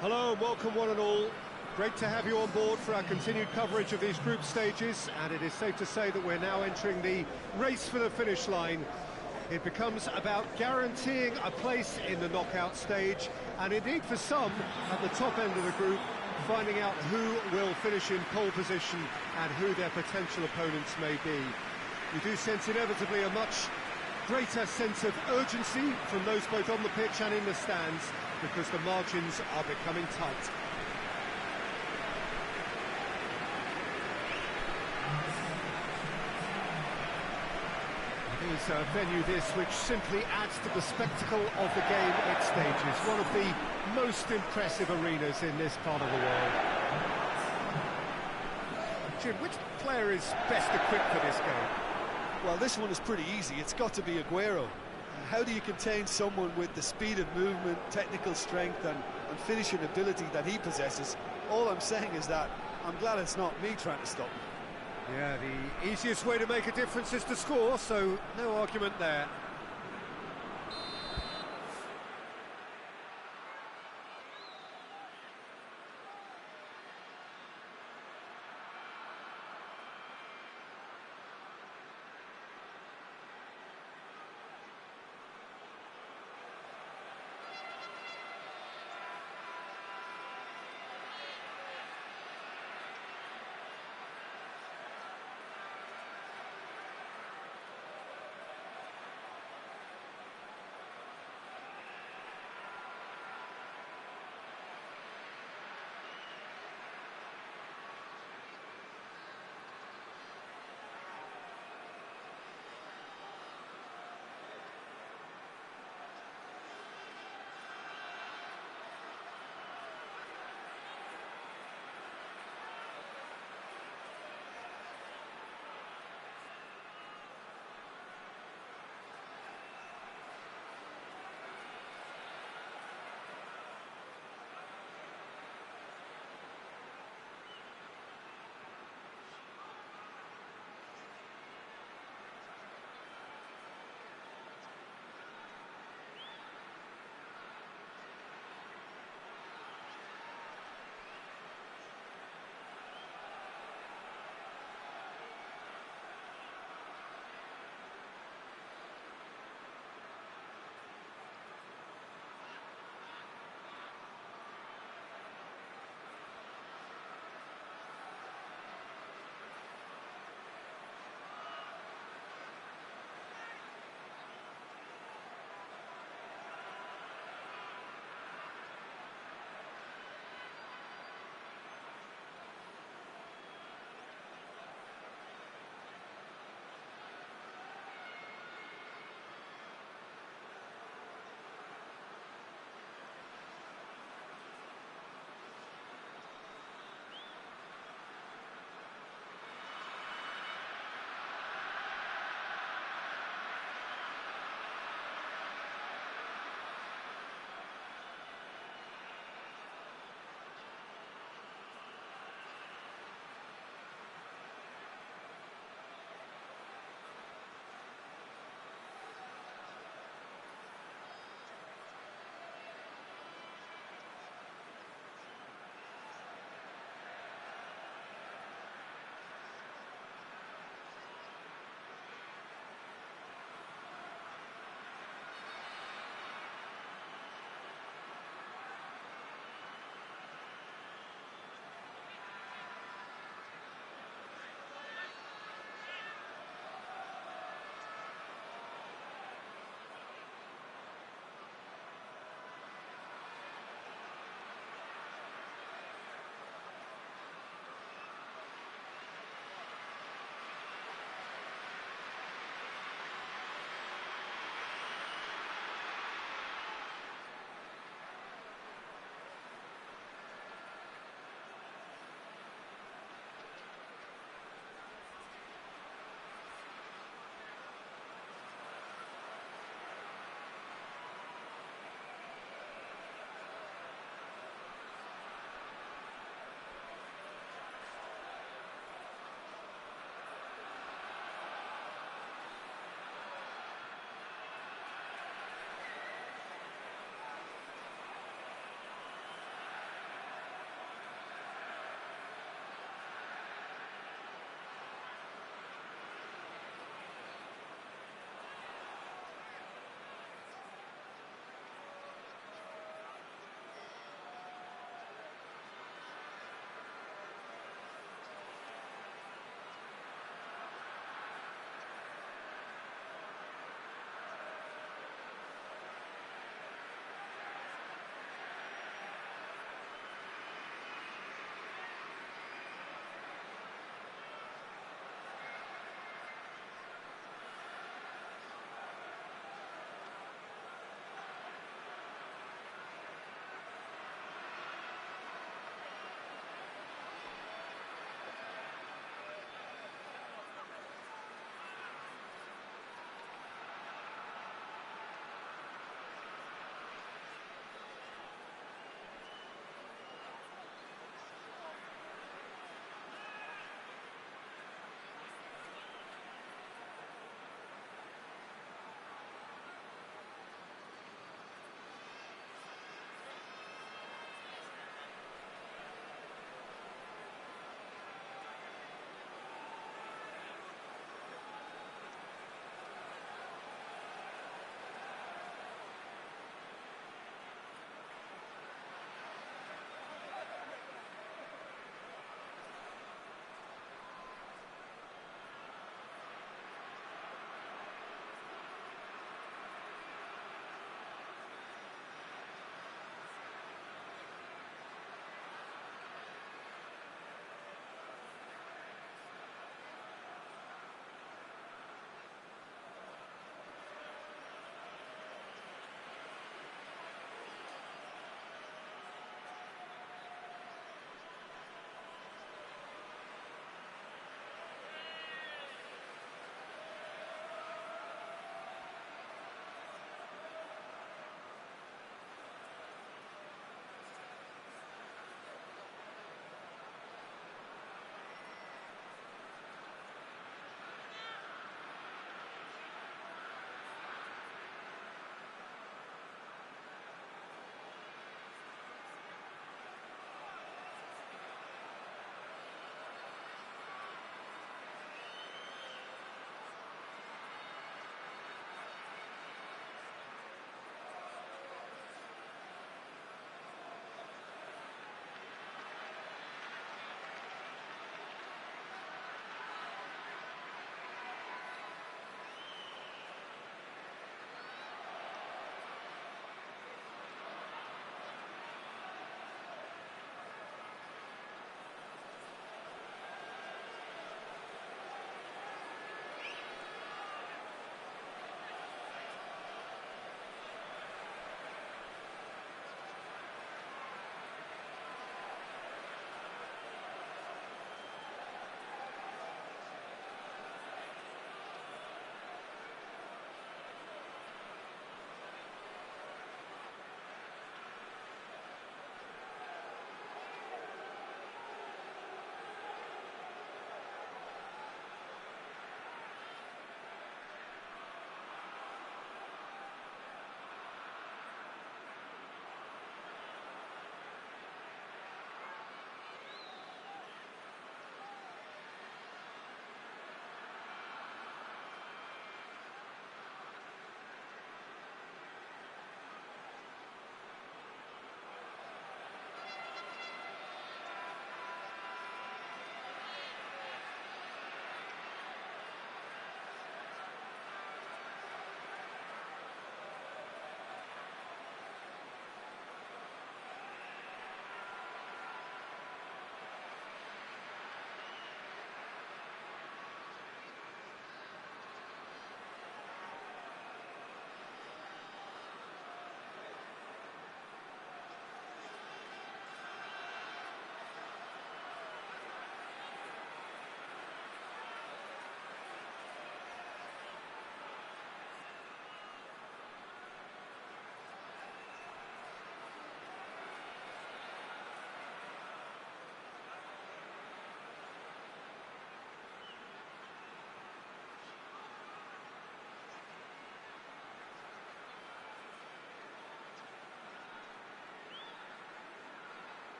Hello and welcome one and all. Great to have you on board for our continued coverage of these group stages, and it is safe to say that we're now entering the race for the finish line. It becomes about guaranteeing a place in the knockout stage, and indeed for some, at the top end of the group, finding out who will finish in pole position and who their potential opponents may be. We do sense inevitably a much greater sense of urgency from those both on the pitch and in the stands, because the margins are becoming tight. It is a venue this which simply adds to the spectacle of the game it stages. One of the most impressive arenas in this part of the world. Jim, which player is best equipped for this game? Well, this one is pretty easy. It's got to be Aguero. How do you contain someone with the speed of movement, technical strength and finishing ability that he possesses? All I'm saying is that I'm glad it's not me trying to stop him. Yeah, the easiest way to make a difference is to score, so no argument there.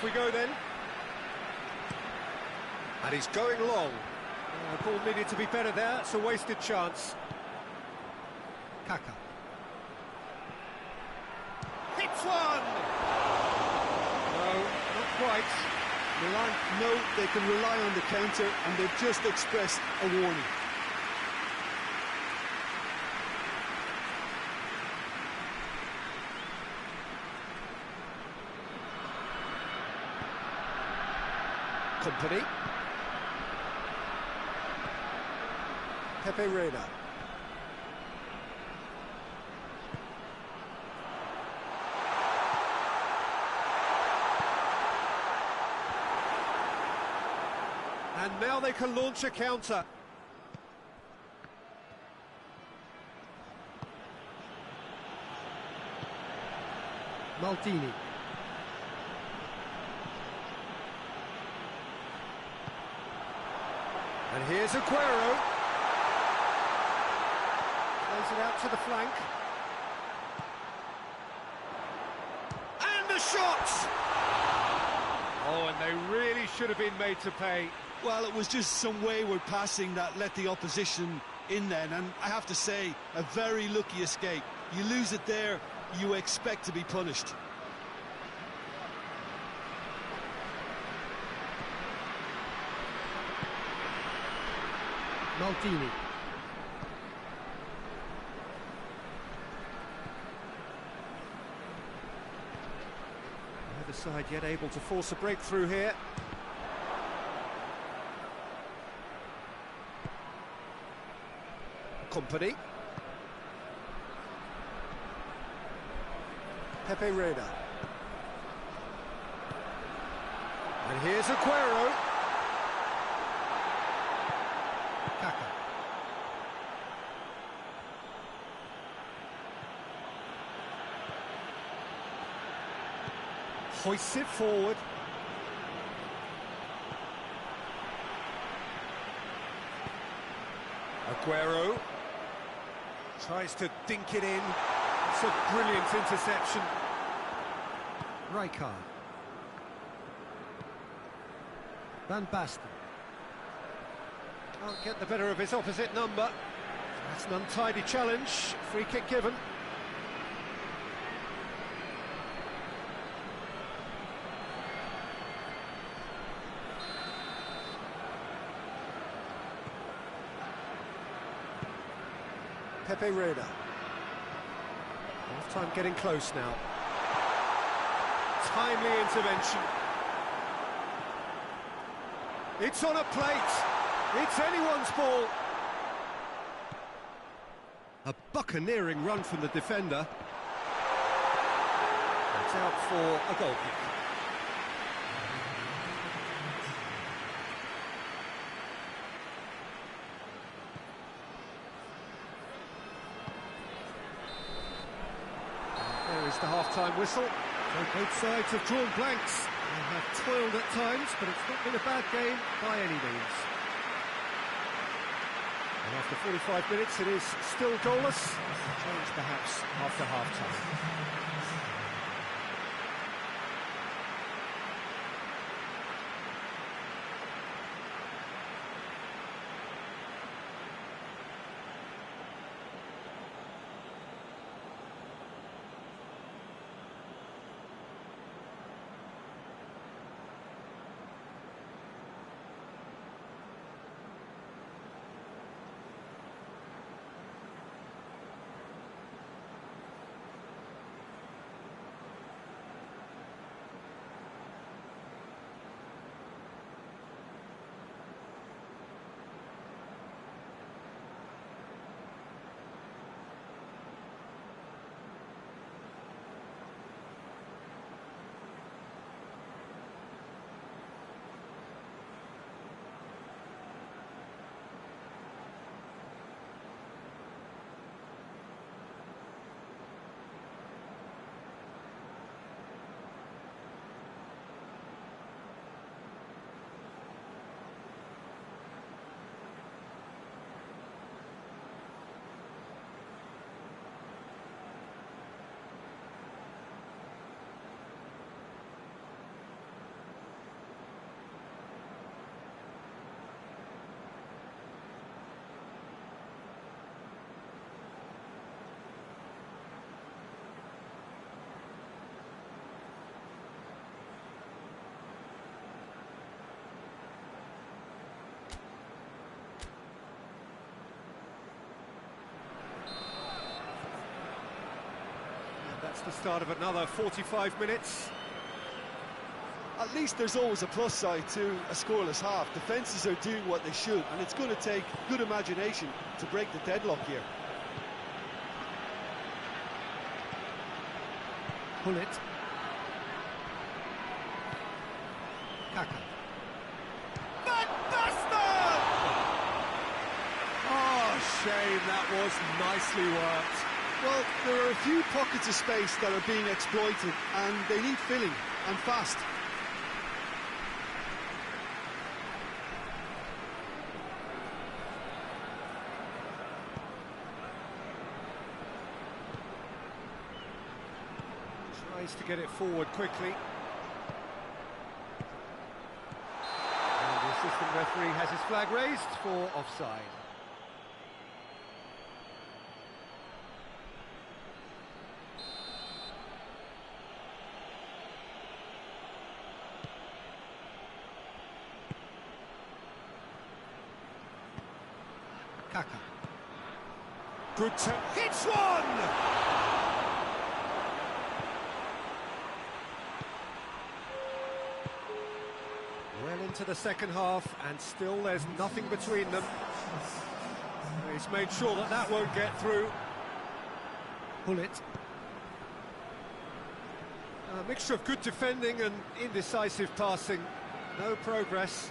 Off we go then. And he's going long. The ball needed to be better there. It's a wasted chance. Kaka. Hits one! No, not quite. Milan know they can rely on the counter, and they've just expressed a warning. Company. Pepe Reina. And now they can launch a counter. Maldini. And here's Aguero. Plays it out to the flank. And the shot! Oh, and they really should have been made to pay. Well, it was just some wayward passing that let the opposition in then, and I have to say, a very lucky escape. You lose it there, you expect to be punished. Maldini. Neither side yet able to force a breakthrough here. Company. Pepe Reina. And here's Aguero. Kaka. Hoists it forward. Aguero tries to dink it in. It's a brilliant interception. Rijkaard. Van Basten. Can't get the better of his opposite number. That's an untidy challenge. Free kick given. Pepe Reina. Half-time getting close now. Timely intervention. It's on a plate. It's anyone's ball. A buccaneering run from the defender. It's out for a goal kick. There is the half-time whistle. So both sides have drawn blanks. They have toiled at times, but it's not been a bad game by any means. And after 45 minutes, it is still goalless. Change perhaps after half-time. That's the start of another 45 minutes. At least there's always a plus side to a scoreless half. Defences are doing what they should, and it's going to take good imagination to break the deadlock here. Pull it. Kaka. Van Basten! Oh, shame, that was nicely worked. Well, there are a few pockets of space that are being exploited, and they need filling, and fast. Tries to get it forward quickly. And the assistant referee has his flag raised for offside. Kaka. Good turn. Hits one! Well into the second half, and still there's nothing between them. He's made sure that that won't get through. Pull it. A mixture of good defending and indecisive passing. No progress.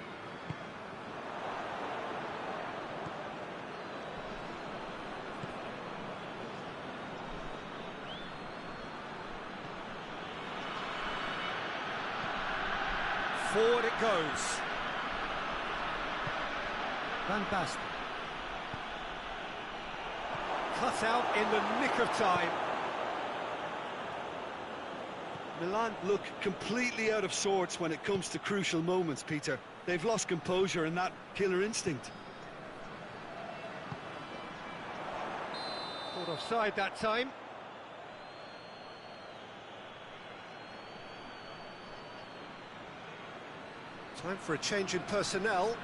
Forward it goes. Van Basten. Cut out in the nick of time. Milan look completely out of sorts when it comes to crucial moments, Peter. They've lost composure and that killer instinct. Caught offside that time. Time for a change in personnel.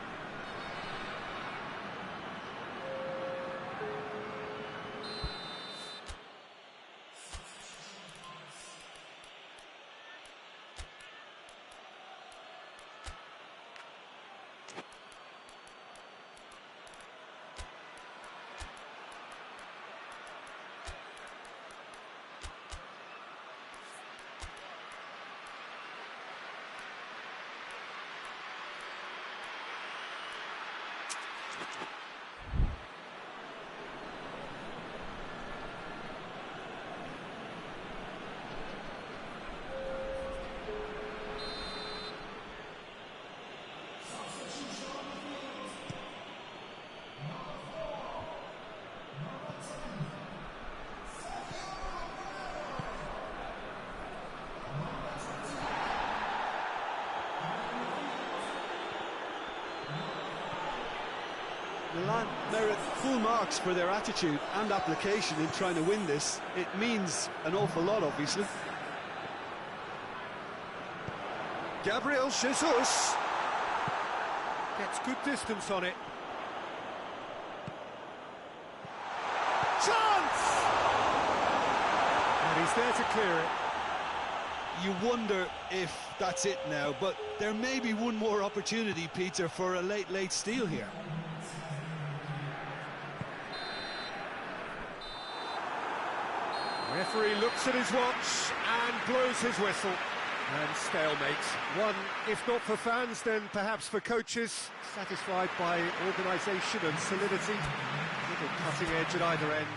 Milan merit full marks for their attitude and application in trying to win this. It means an awful lot, obviously. Gabriel Jesus gets good distance on it. Chance! And he's there to clear it. You wonder if that's it now, but there may be one more opportunity, Peter, for a late steal here. Referee looks at his watch and blows his whistle. And stalemate. One, if not for fans, then perhaps for coaches, satisfied by organisation and solidity. A little cutting edge at either end.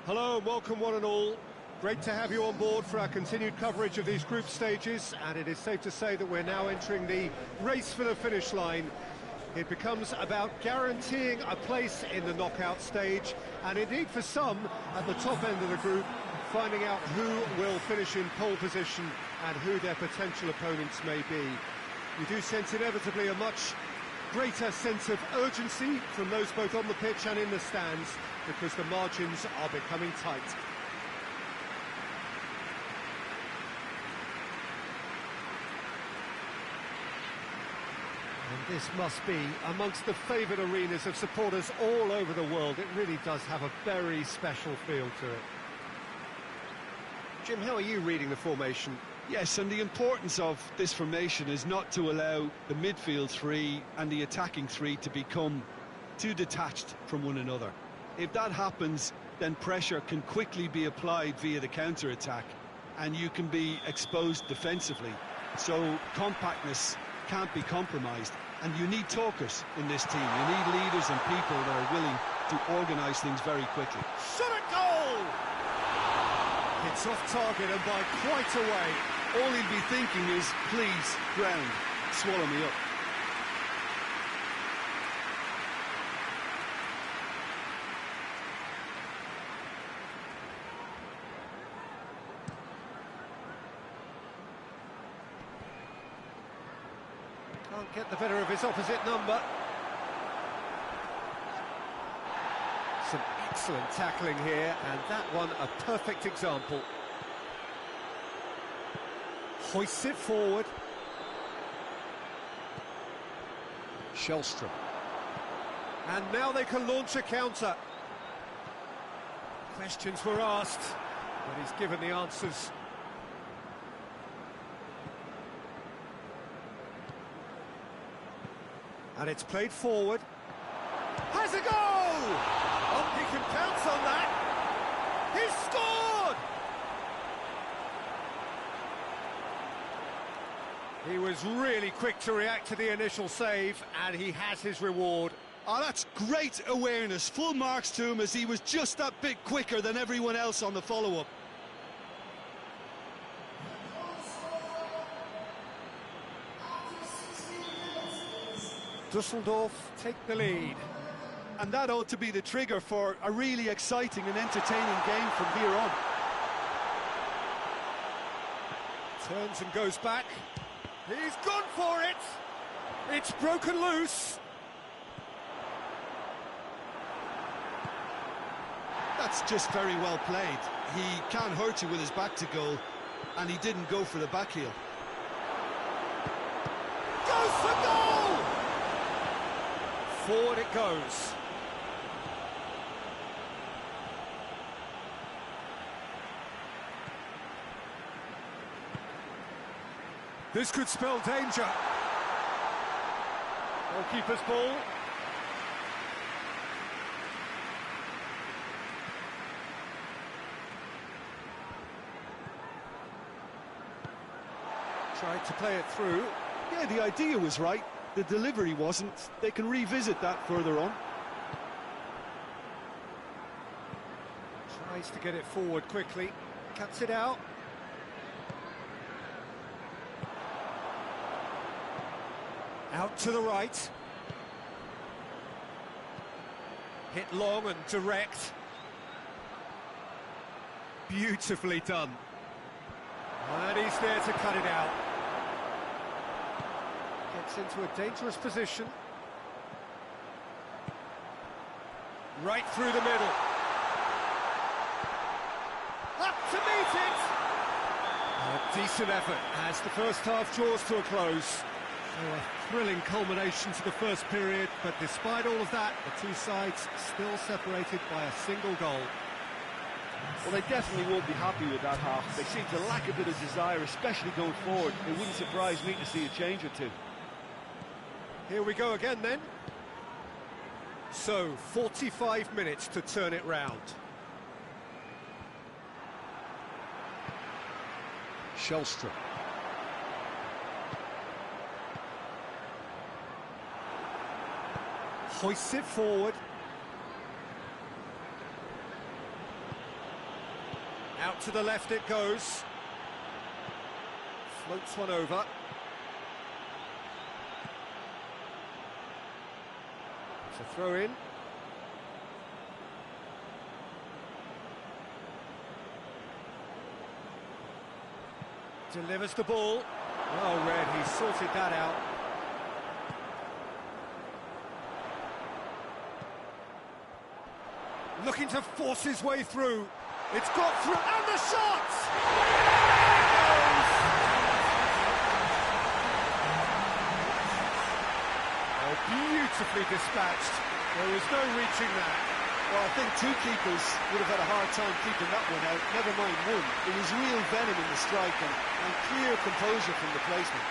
Hello and welcome one and all. Great to have you on board for our continued coverage of these group stages, and it is safe to say that we're now entering the race for the finish line. It becomes about guaranteeing a place in the knockout stage, and indeed for some, at the top end of the group, finding out who will finish in pole position and who their potential opponents may be. We do sense inevitably a much greater sense of urgency from those both on the pitch and in the stands, because the margins are becoming tight. And this must be amongst the favoured arenas of supporters all over the world. It really does have a very special feel to it. Jim, how are you reading the formation? Yes, and the importance of this formation is not to allow the midfield three and the attacking three to become too detached from one another. If that happens, then pressure can quickly be applied via the counter-attack, and you can be exposed defensively. So compactness can't be compromised, and you need talkers in this team. You need leaders and people that are willing to organise things very quickly. Shot at goal! It's off target and by quite a way. All he'll be thinking is, please, ground, swallow me up. Can't get the better of his opposite number. Some excellent tackling here, and that one a perfect example. Hoists it forward. Shellstrom. And now they can launch a counter. Questions were asked, but he's given the answers. And it's played forward. Has a goal! Oh, he can pounce on that. He's scored! He was really quick to react to the initial save, and he has his reward. Oh, that's great awareness. Full marks to him, as he was just that bit quicker than everyone else on the follow-up. Düsseldorf take the lead. And that ought to be the trigger for a really exciting and entertaining game from here on. Turns and goes back. He's gone for it! It's broken loose! That's just very well played. He can't hurt you with his back to goal, and he didn't go for the back heel. Goes for goal! Forward it goes. This could spell danger. Goalkeeper's ball. Tried to play it through. Yeah, the idea was right. The delivery wasn't. They can revisit that further on. Tries to get it forward quickly. Cuts it out. Out to the right. Hit long and direct. Beautifully done. And he's there to cut it out. Gets into a dangerous position. Right through the middle. Up to meet it! A decent effort as the first half draws to a close. So a thrilling culmination to the first period, but despite all of that, the two sides still separated by a single goal. Well, they definitely won't be happy with that half. They seem to lack a bit of desire, especially going forward. It wouldn't surprise me to see a change or two. Here we go again then. So, 45 minutes to turn it round. Shellstrom. Hoists it forward. to the left it goes. Floats one over. It's a throw in. Delivers the ball. Well read, he sorted that out. Looking to force his way through. It's got through, and the shot! Oh, beautifully dispatched. There was no reaching that. Well, I think two keepers would have had a hard time keeping that one out, never mind one. It was real venom in the strike and clear composure from the placement.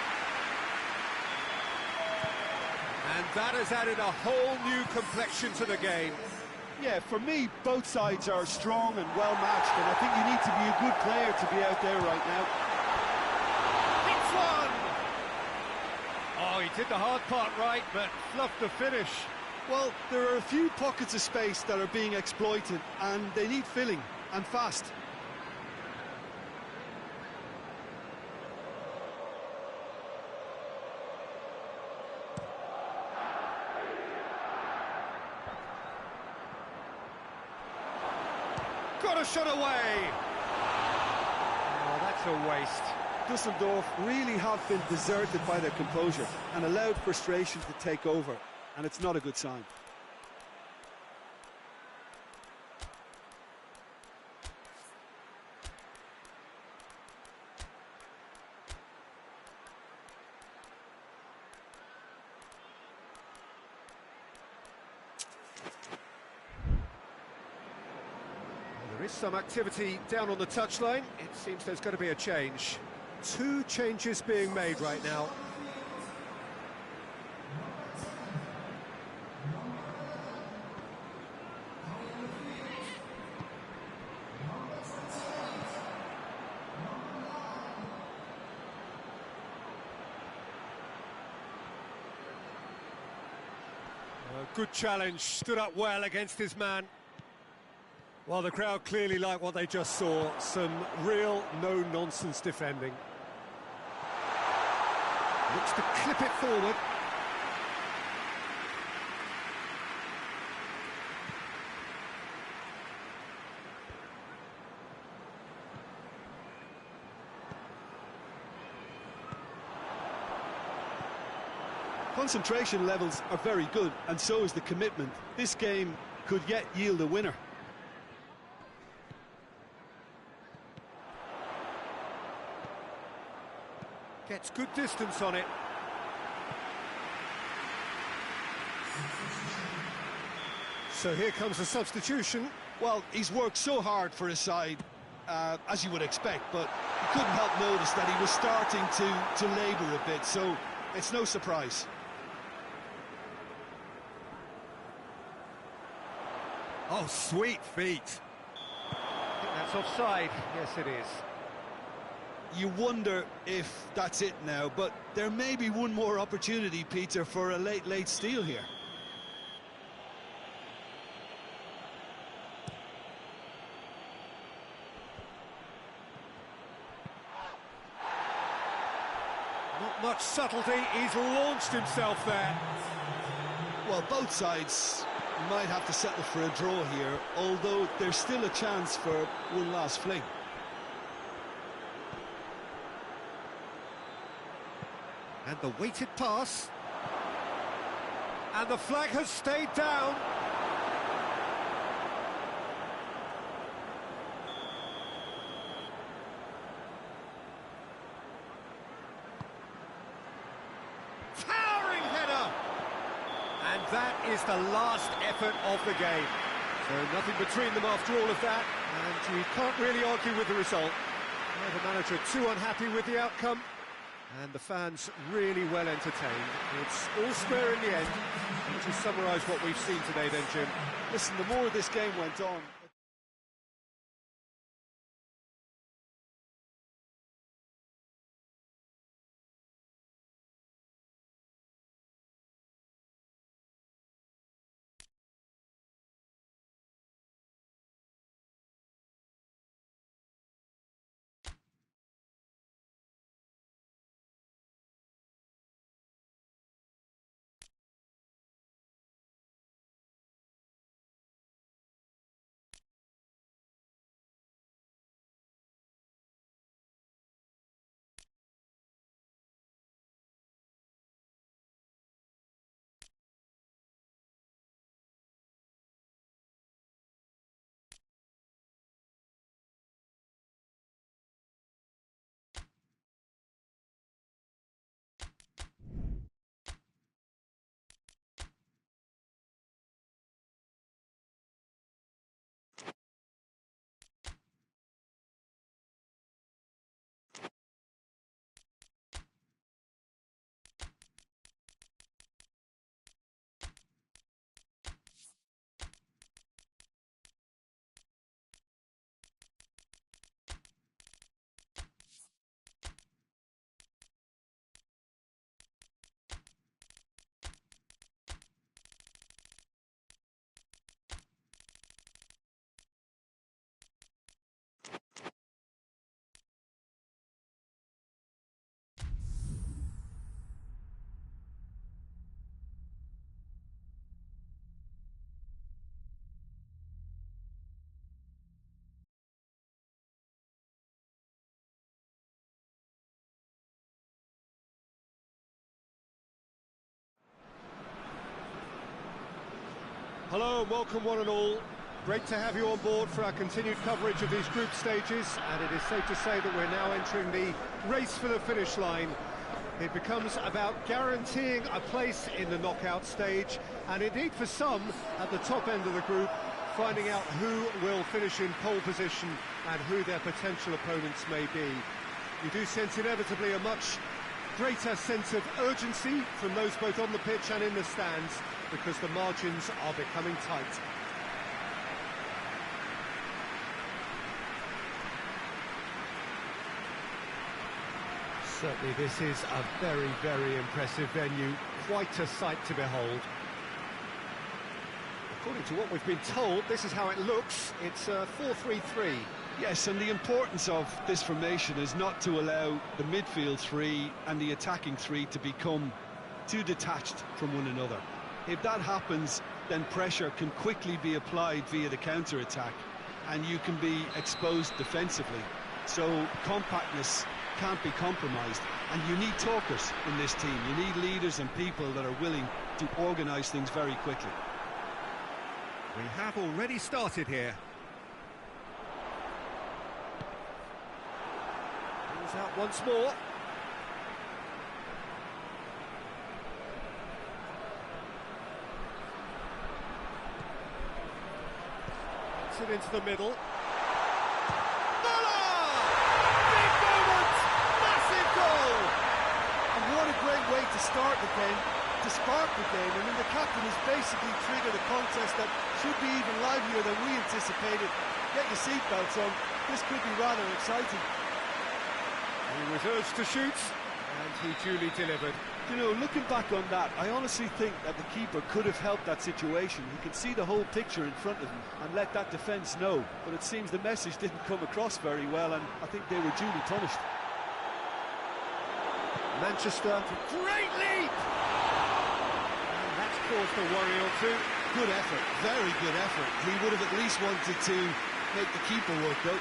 And that has added a whole new complexion to the game. Yeah, for me, both sides are strong and well-matched, and I think you need to be a good player to be out there right now. Hits one! Oh, he did the hard part right, but fluffed the finish. Well, there are a few pockets of space that are being exploited, and they need filling, and fast. Got a shot away! Oh, that's a waste. Dusseldorf really have been deserted by their composure and allowed frustration to take over, and it's not a good sign. There is some activity down on the touchline. It seems there's going to be a change. Two changes being made right now. Good challenge, stood up well against his man. Well, the crowd clearly like what they just saw. Some real no-nonsense defending. Looks to clip it forward. Concentration levels are very good, and so is the commitment. This game could yet yield a winner. Gets good distance on it. So here comes the substitution. Well, he's worked so hard for his side, as you would expect, but you couldn't help notice that he was starting to labour a bit, so it's no surprise. Oh, sweet feet. I think that's offside. Yes, it is. You wonder if that's it now, but there may be one more opportunity, Peter, for a late steal here. Not much subtlety, he's launched himself there. Well, both sides might have to settle for a draw here, although there's still a chance for one last fling. And the weighted pass. And the flag has stayed down. Towering header! And that is the last effort of the game. So nothing between them after all of that, and you can't really argue with the result. The manager too unhappy with the outcome, and the fans really well entertained. It's all square in the end. To summarise what we've seen today then, Jim. Listen, the more this game went on, Hello and welcome one and all. Great to have you on board for our continued coverage of these group stages, and it is safe to say that we're now entering the race for the finish line. It becomes about guaranteeing a place in the knockout stage, and indeed for some at the top end of the group, finding out who will finish in pole position and who their potential opponents may be. You do sense inevitably a much greater sense of urgency from those both on the pitch and in the stands, because the margins are becoming tight. Certainly this is a very, very impressive venue, quite a sight to behold. According to what we've been told, this is how it looks. It's 4-3-3. Yes, and the importance of this formation is not to allow the midfield three and the attacking three to become too detached from one another. If that happens, then pressure can quickly be applied via the counter-attack, and you can be exposed defensively. So compactness can't be compromised, and you need talkers in this team. You need leaders and people that are willing to organise things very quickly. We have already started here. He's out once more. Gets it into the middle. What a great way to start the game, to spark the game. I mean, the captain has basically triggered a contest that should be even livelier than we anticipated. Get your seatbelts on, this could be rather exciting. He was urged to shoot, and he duly delivered. You know, looking back on that, I honestly think that the keeper could have helped that situation. He could see the whole picture in front of him and let that defence know. But it seems the message didn't come across very well, and I think they were duly punished. Manchester, great leap! And that's caused a worry or two. Good effort, very good effort. He would have at least wanted to make the keeper work, though.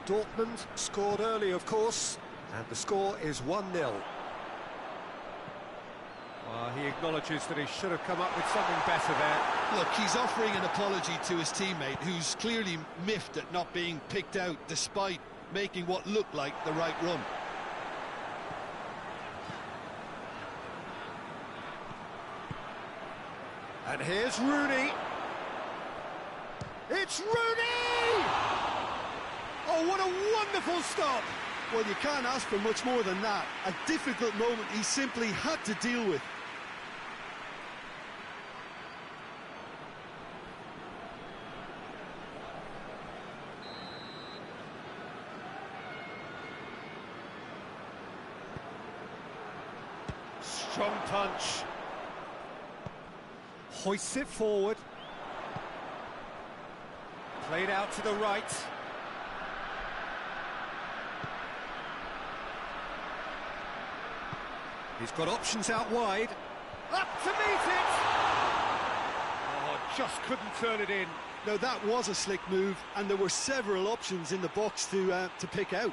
Dortmund scored early, of course, and the score is 1-0. He acknowledges that he should have come up with something better there. Look, he's offering an apology to his teammate, who's clearly miffed at not being picked out despite making what looked like the right run. And here's Rooney. It's Rooney! Oh, what a wonderful stop! Well, you can't ask for much more than that. A difficult moment he simply had to deal with. Strong punch. Hoists it forward. Played out to the right. He's got options out wide. Up to meet it! Oh, just couldn't turn it in. Now, that was a slick move, and there were several options in the box to pick out.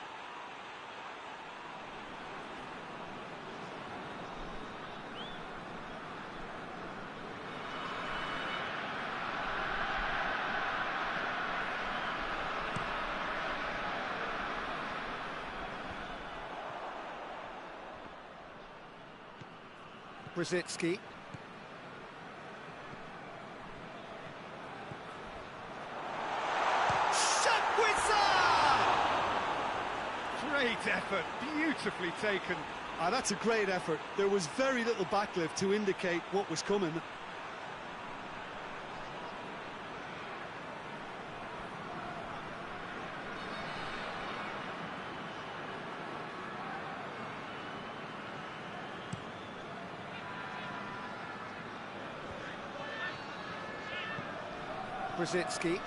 Brzezinski. Great effort, beautifully taken. That's a great effort. There was very little backlift to indicate what was coming. Brzezinski.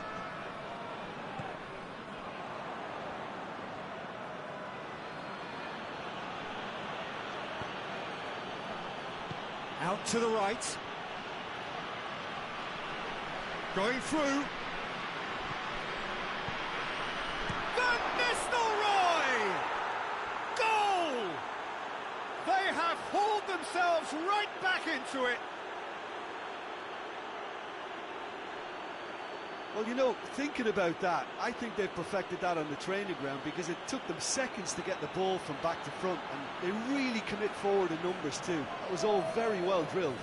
Out to the right. Going through. Van Nistelrooy! Goal! They have hauled themselves right back into it. Well, you know, thinking about that, I think they've perfected that on the training ground because it took them seconds to get the ball from back to front, and they really commit forward in numbers too. That was all very well drilled.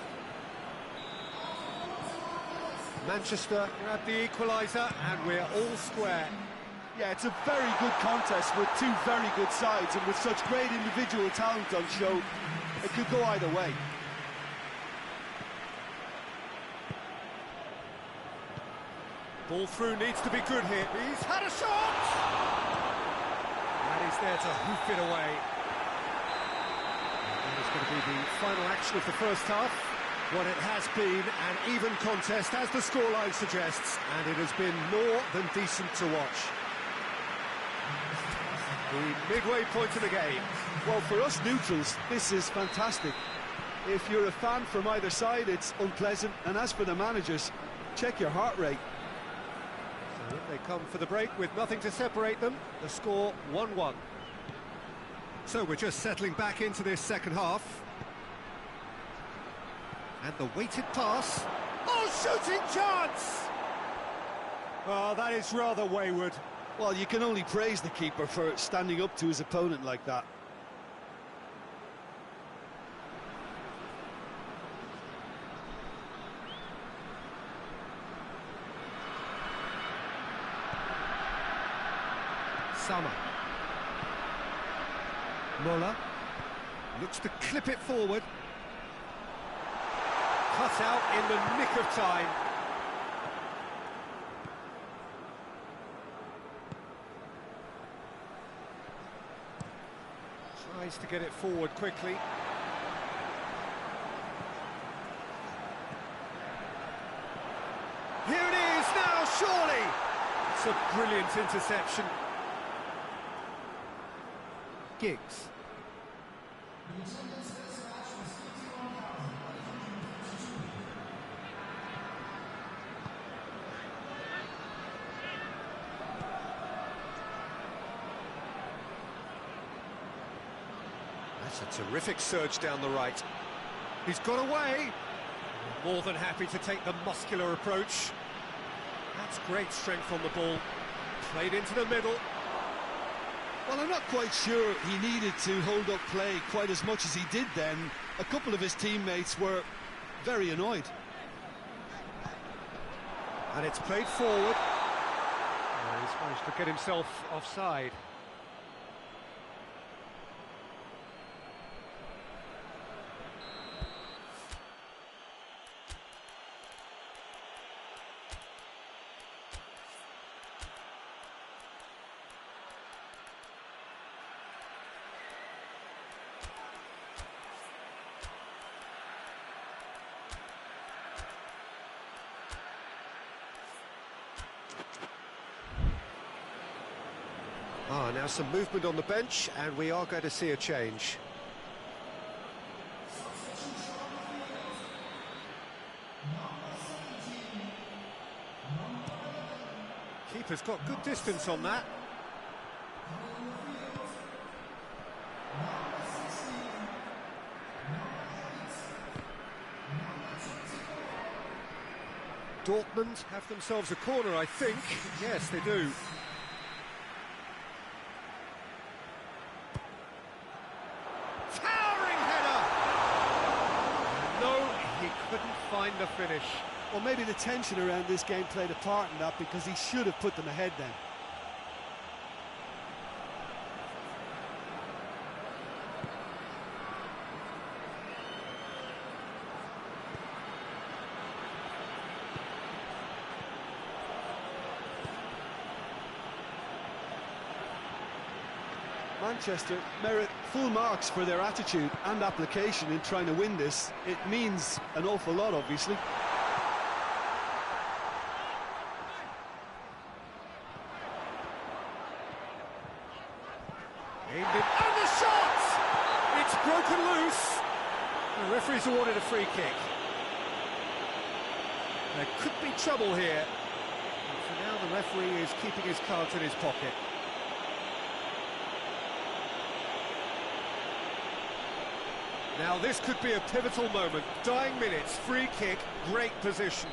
Manchester grab the equaliser, and we're all square. Yeah, it's a very good contest with two very good sides, and with such great individual talent on show, it could go either way. Ball through needs to be good here. He's had a shot! And he's there to hoof it away. And it's going to be the final action of the first half. What it has been an even contest, as the scoreline suggests, and it has been more than decent to watch. The midway point of the game. Well, for us neutrals, this is fantastic. If you're a fan from either side, it's unpleasant, and as for the managers, check your heart rate. So they come for the break with nothing to separate them. The score 1-1. So we're just settling back into this second half. And the weighted pass. Oh, shooting chance! Oh, that is rather wayward. Well, you can only praise the keeper for standing up to his opponent like that. Summer. Muller looks to clip it forward. Cut out in the nick of time. Tries to get it forward quickly. Here it is now, surely! It's a brilliant interception. Giggs. That's a terrific surge down the right. He's got away. More than happy to take the muscular approach. That's great strength on the ball. Played into the middle. Well, I'm not quite sure he needed to hold up play quite as much as he did then. A couple of his teammates were very annoyed. And it's played forward. Oh, he's managed to get himself offside. Now some movement on the bench, and we are going to see a change. Keeper's got good distance on that. Dortmund have themselves a corner, I think. Yes, they do. Couldn't find the finish. Well, maybe the tension around this game played a part in that, because he should have put them ahead then. Manchester merit full marks for their attitude and application in trying to win this. It means an awful lot, obviously. And the shot! It's broken loose. The referee's awarded a free kick. There could be trouble here. And for now, the referee is keeping his cards in his pocket. Now this could be a pivotal moment. Dying minutes, free kick, great position.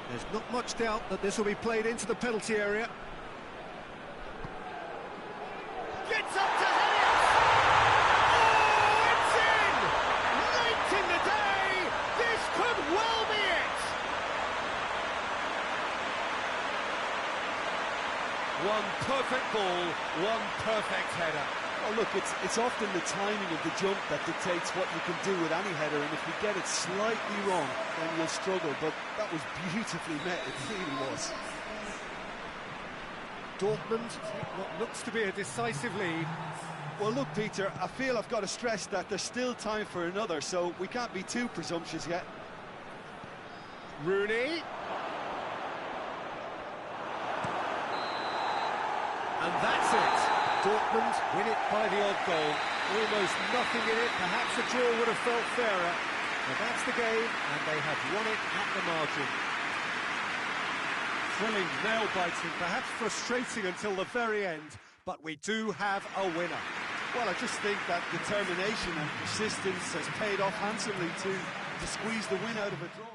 There's not much doubt that this will be played into the penalty area. Gets up to head it! Oh, it's in! Late in the day! This could well be it! One perfect ball, one perfect header. Oh, look, it's often the timing of the jump that dictates what you can do with any header, and if you get it slightly wrong, then you'll struggle, but that was beautifully met, it really was. Dortmund take what looks to be a decisive lead. Well, look, Peter, I feel I've got to stress that there's still time for another, so we can't be too presumptuous yet. Rooney. And that's it. Dortmund win it by the odd goal. Almost nothing in it. Perhaps a draw would have felt fairer. But that's the game, and they have won it at the margin. Thrilling, nail-biting, perhaps frustrating until the very end, but we do have a winner. Well, I just think that determination and persistence has paid off handsomely to squeeze the win out of a draw.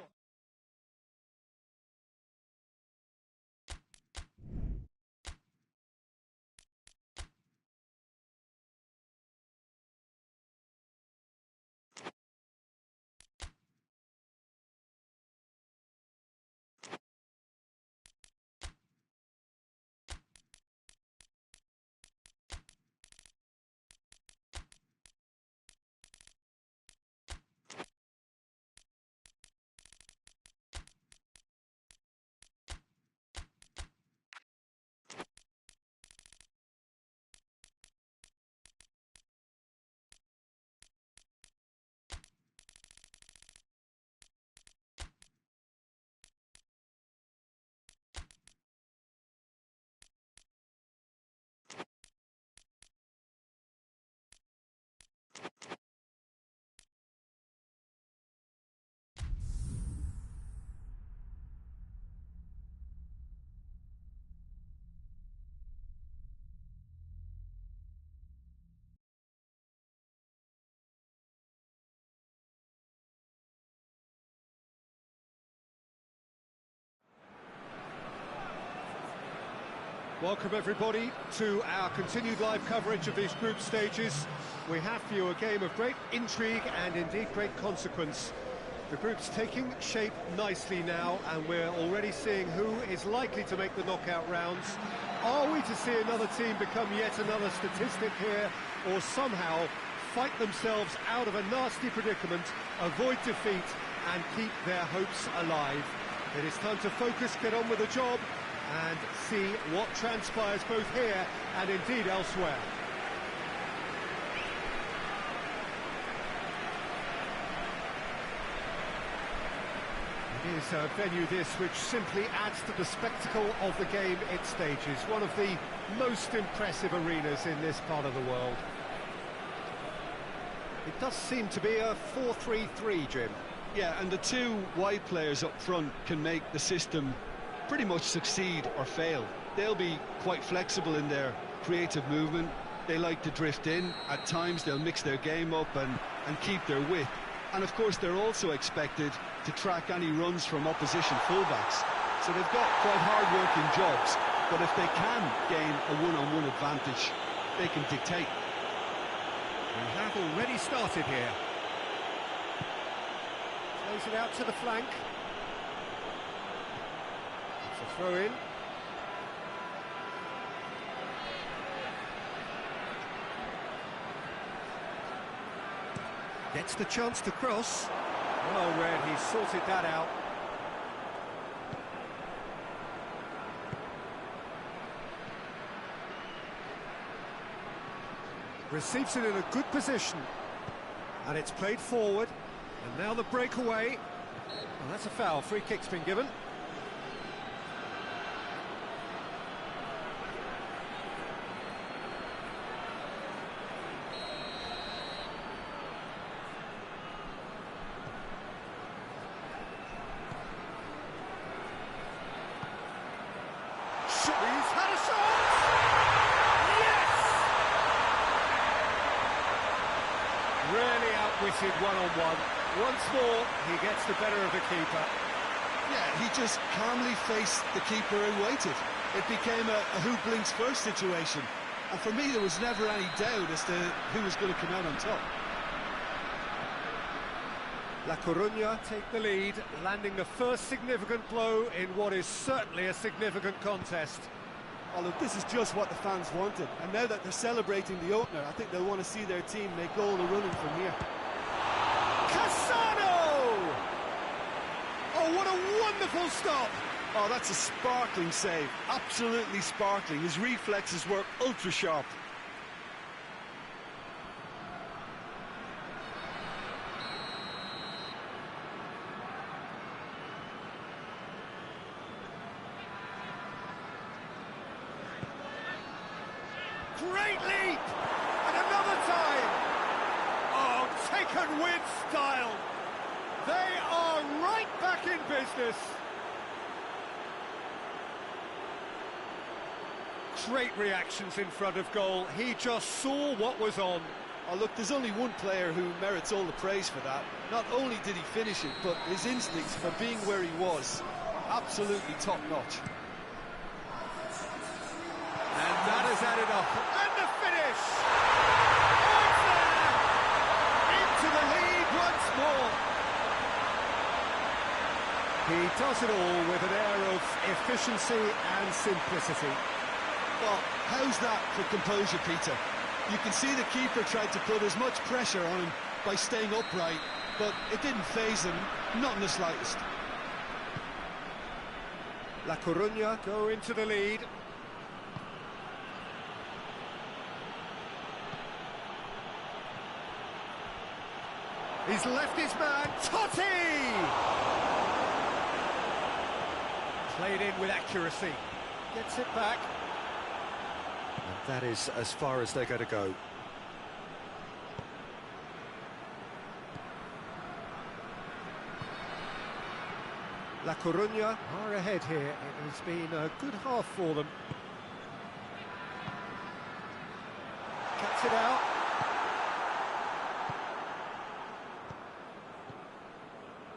Welcome everybody to our continued live coverage of these group stages. We have for you a game of great intrigue and indeed great consequence. The group's taking shape nicely now, and we're already seeing who is likely to make the knockout rounds. Are we to see another team become yet another statistic here, or somehow fight themselves out of a nasty predicament, avoid defeat and keep their hopes alive? It is time to focus, get on with the job, and see what transpires both here and indeed elsewhere. It is a venue this which simply adds to the spectacle of the game it stages. One of the most impressive arenas in this part of the world. It does seem to be a 4-3-3, Jim. Yeah, and the two wide players up front can make the system pretty much succeed or fail. They'll be quite flexible in their creative movement. They like to drift in. At times they'll mix their game up and keep their width. And of course they're also expected to track any runs from opposition fullbacks. So they've got quite hard-working jobs, but if they can gain a one-on-one advantage, they can dictate. We have already started here. Plays it out to the flank. It's a throw-in. Gets the chance to cross. Well read, he sorted that out. Receives it in a good position. And it's played forward. And now the breakaway. Well, that's a foul. Free kick's been given. Really outwitted one-on-one. Once more, he gets the better of the keeper. Yeah, he just calmly faced the keeper and waited. It became a who blinks first situation. And for me, there was never any doubt as to who was going to come out on top. La Coruña take the lead, landing the first significant blow in what is certainly a significant contest. Oh, look, this is just what the fans wanted. And now that they're celebrating the opener, I think they'll want to see their team make all the running from here. Cassano! Oh, what a wonderful stop! Oh, that's a sparkling save. Absolutely sparkling. His reflexes were ultra sharp. Great leap! And another time! Oh, taken with style! They are right back in business! Great reactions in front of goal. He just saw what was on. Oh, look, there's only one player who merits all the praise for that. Not only did he finish it, but his instincts for being where he was, absolutely top-notch. And that has added up. And the finish! It's there! Into the lead once more. He does it all with an air of efficiency and simplicity. Well, how's that for composure, Peter? You can see the keeper tried to put as much pressure on him by staying upright, but it didn't faze him, not in the slightest. La Coruña go into the lead. He's left his man, Totti! Played in with accuracy. Gets it back. And that is as far as they're going to go. La Coruña are ahead here. It has been a good half for them. Cuts it out.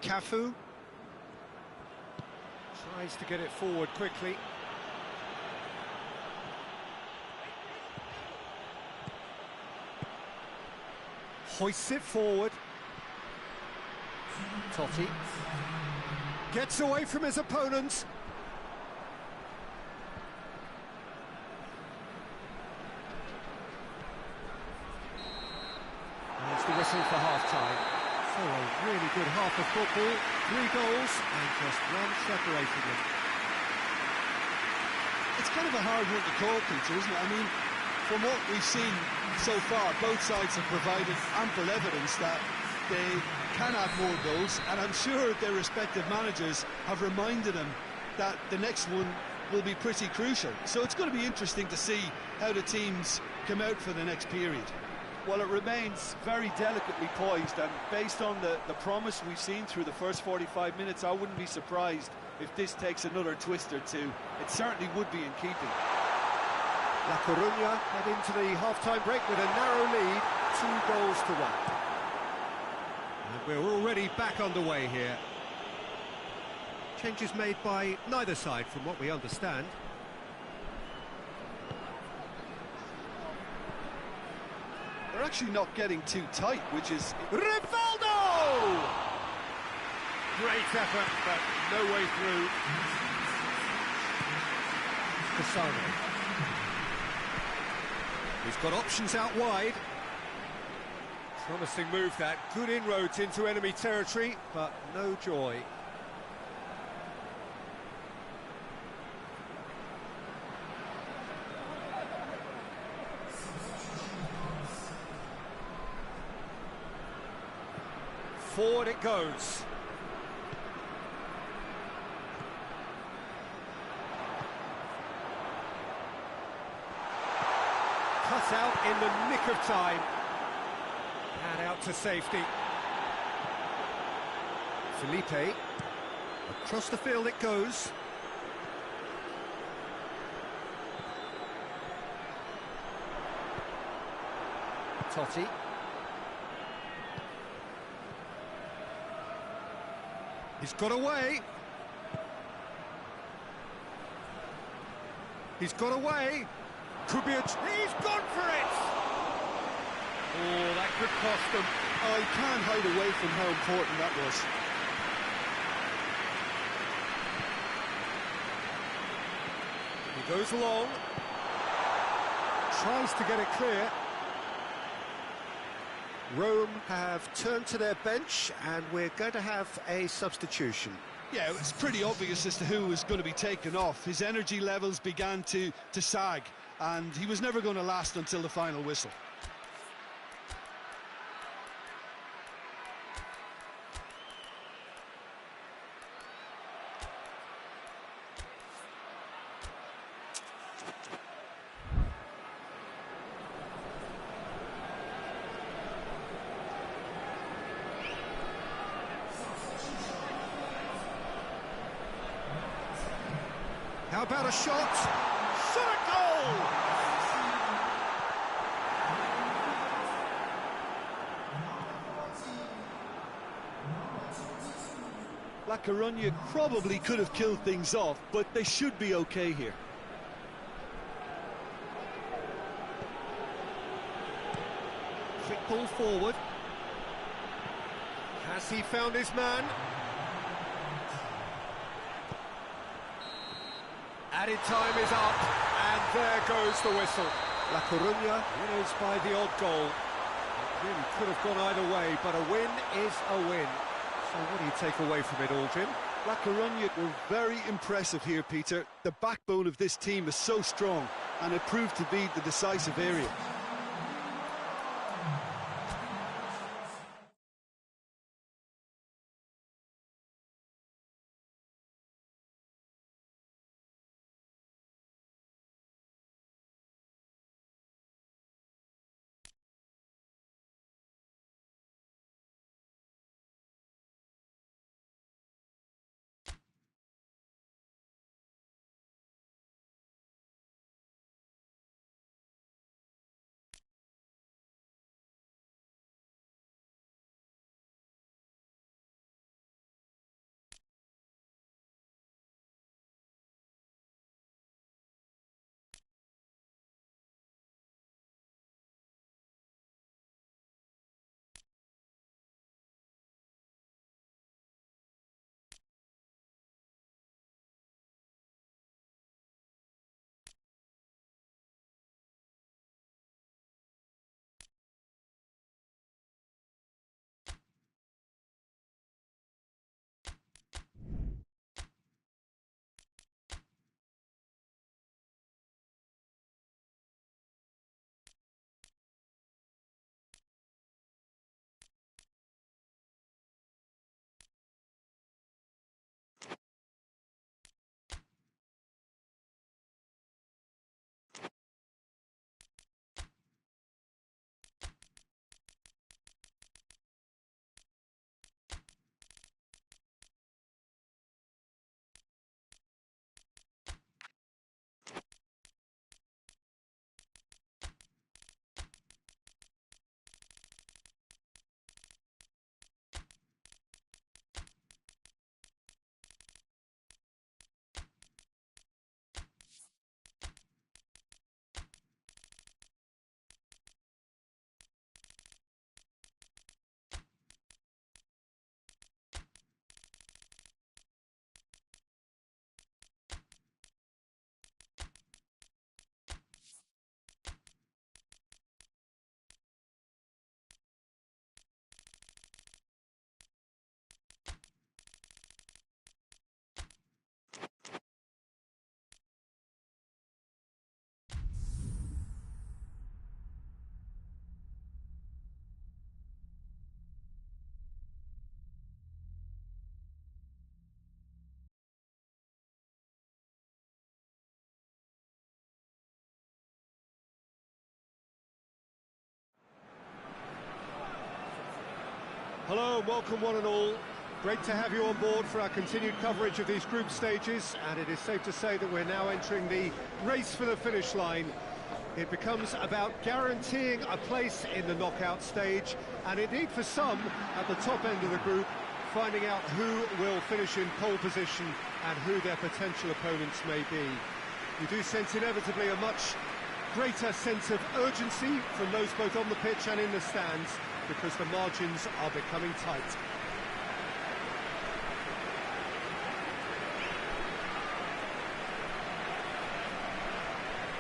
Cafu tries to get it forward quickly. Hoists it forward. Totti gets away from his opponents. That's the whistle for half-time. So a really good half of football. 3 goals and just one separating them. It's kind of a hard one to call, Peter, isn't it? I mean, from what we've seen so far, both sides have provided ample evidence that they can add more goals, and I'm sure their respective managers have reminded them that the next one will be pretty crucial. So it's going to be interesting to see how the teams come out for the next period. Well, it remains very delicately poised, and based on the promise we've seen through the first 45 minutes, I wouldn't be surprised if this takes another twist or two. It certainly would be in keeping. La Coruña head into the half-time break with a narrow lead, 2-1. And we're already back underway here. Changes made by neither side, from what we understand. They're actually not getting too tight, which is... Rivaldo! Great effort, but no way through. Cassano. He's got options out wide. Promising move that. Good inroads into enemy territory, but no joy. Forward it goes. Cut out in the nick of time. And out to safety. Felipe. Across the field it goes. Totti. He's got away. He's got away. Could be a... He's gone for it! Oh, that could cost them. Oh, you can't hide away from how important that was. He goes long. Tries to get it clear. Rome have turned to their bench, and we're going to have a substitution. Yeah, it was pretty obvious as to who was going to be taken off. His energy levels began to sag, and he was never going to last until the final whistle. How about a shot? Shot a goal! La Coruña probably could have killed things off, but they should be okay here. Quick ball forward. Has he found his man? Added time is up, and there goes the whistle. La Coruña winners by the odd goal. It really could have gone either way, but a win is a win. So what do you take away from it all, Jim? La Coruña were very impressive here, Peter. The backbone of this team is so strong, and it proved to be the decisive area. Hello and welcome one and all. Great to have you on board for our continued coverage of these group stages, and it is safe to say that we're now entering the race for the finish line. It becomes about guaranteeing a place in the knockout stage, and indeed for some at the top end of the group, finding out who will finish in pole position and who their potential opponents may be. You do sense inevitably a much greater sense of urgency from those both on the pitch and in the stands, because the margins are becoming tight.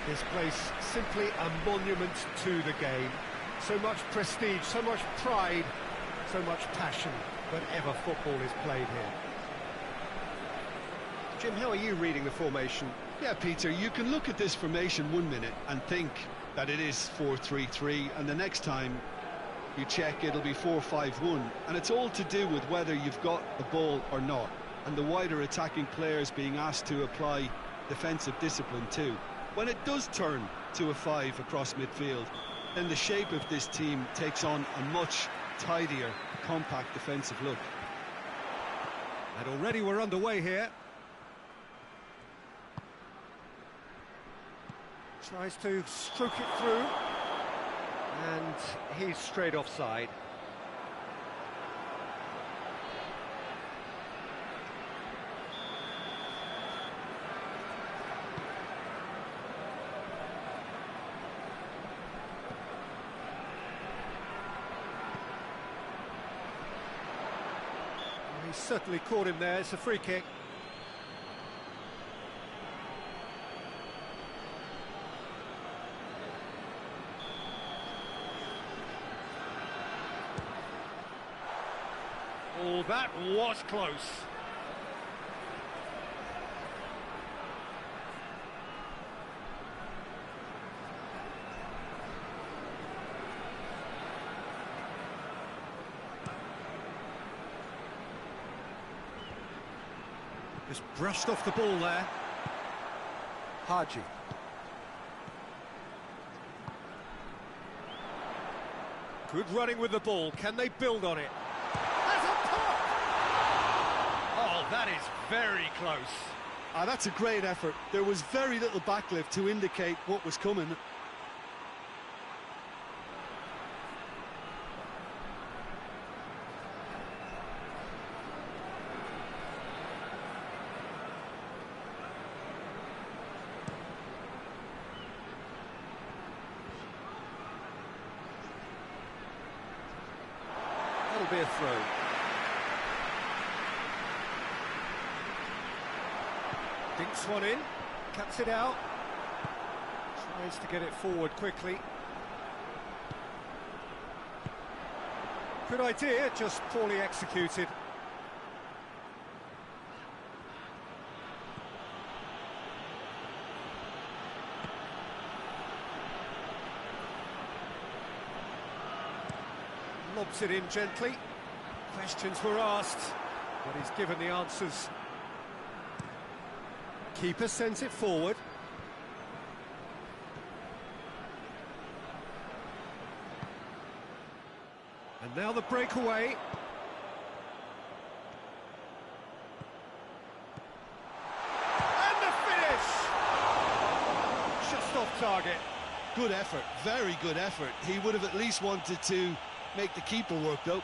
This place simply a monument to the game. So much prestige, so much pride, so much passion whenever football is played here. Jim, how are you reading the formation? Yeah, Peter, you can look at this formation 1 minute and think that it is 4-3-3, and the next time you check it'll be 4-5-1, and it's all to do with whether you've got the ball or not, and the wider attacking players being asked to apply defensive discipline too. When it does turn to a 5 across midfield, then the shape of this team takes on a much tidier, compact defensive look. And already we're underway here. Tries to stroke it through, and he's straight offside. He's certainly caught him there. It's a free kick. Oh, that was close. Just brushed off the ball there. Haji. Good running with the ball. Can they build on it? That's a pop! Oh, that is very close. That's a great effort. There was very little backlift to indicate what was coming. That'll be a throw. Dinks one in, cuts it out, tries to get it forward quickly. Good idea, just poorly executed. Lobs it in gently. Questions were asked, but he's given the answers. Keeper sends it forward. And now the breakaway. And the finish! Just off target. Good effort, very good effort. He would have at least wanted to make the keeper work though.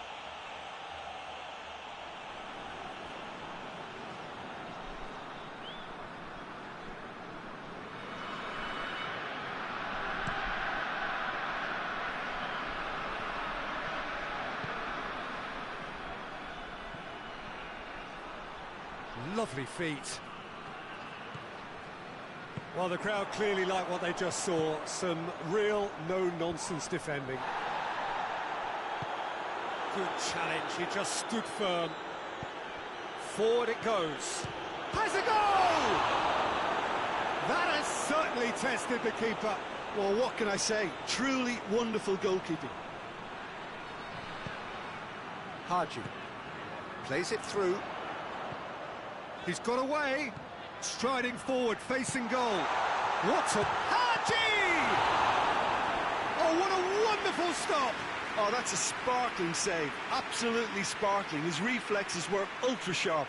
Lovely feet. Well, the crowd clearly like what they just saw. Some real no-nonsense defending. Good challenge, he just stood firm. Forward it goes. Has a goal! That has certainly tested the keeper. Well, what can I say? Truly wonderful goalkeeping. Haji plays it through. He's got away, striding forward, facing goal. What a... Haji! Oh, what a wonderful stop! Oh, that's a sparkling save, absolutely sparkling. His reflexes were ultra sharp.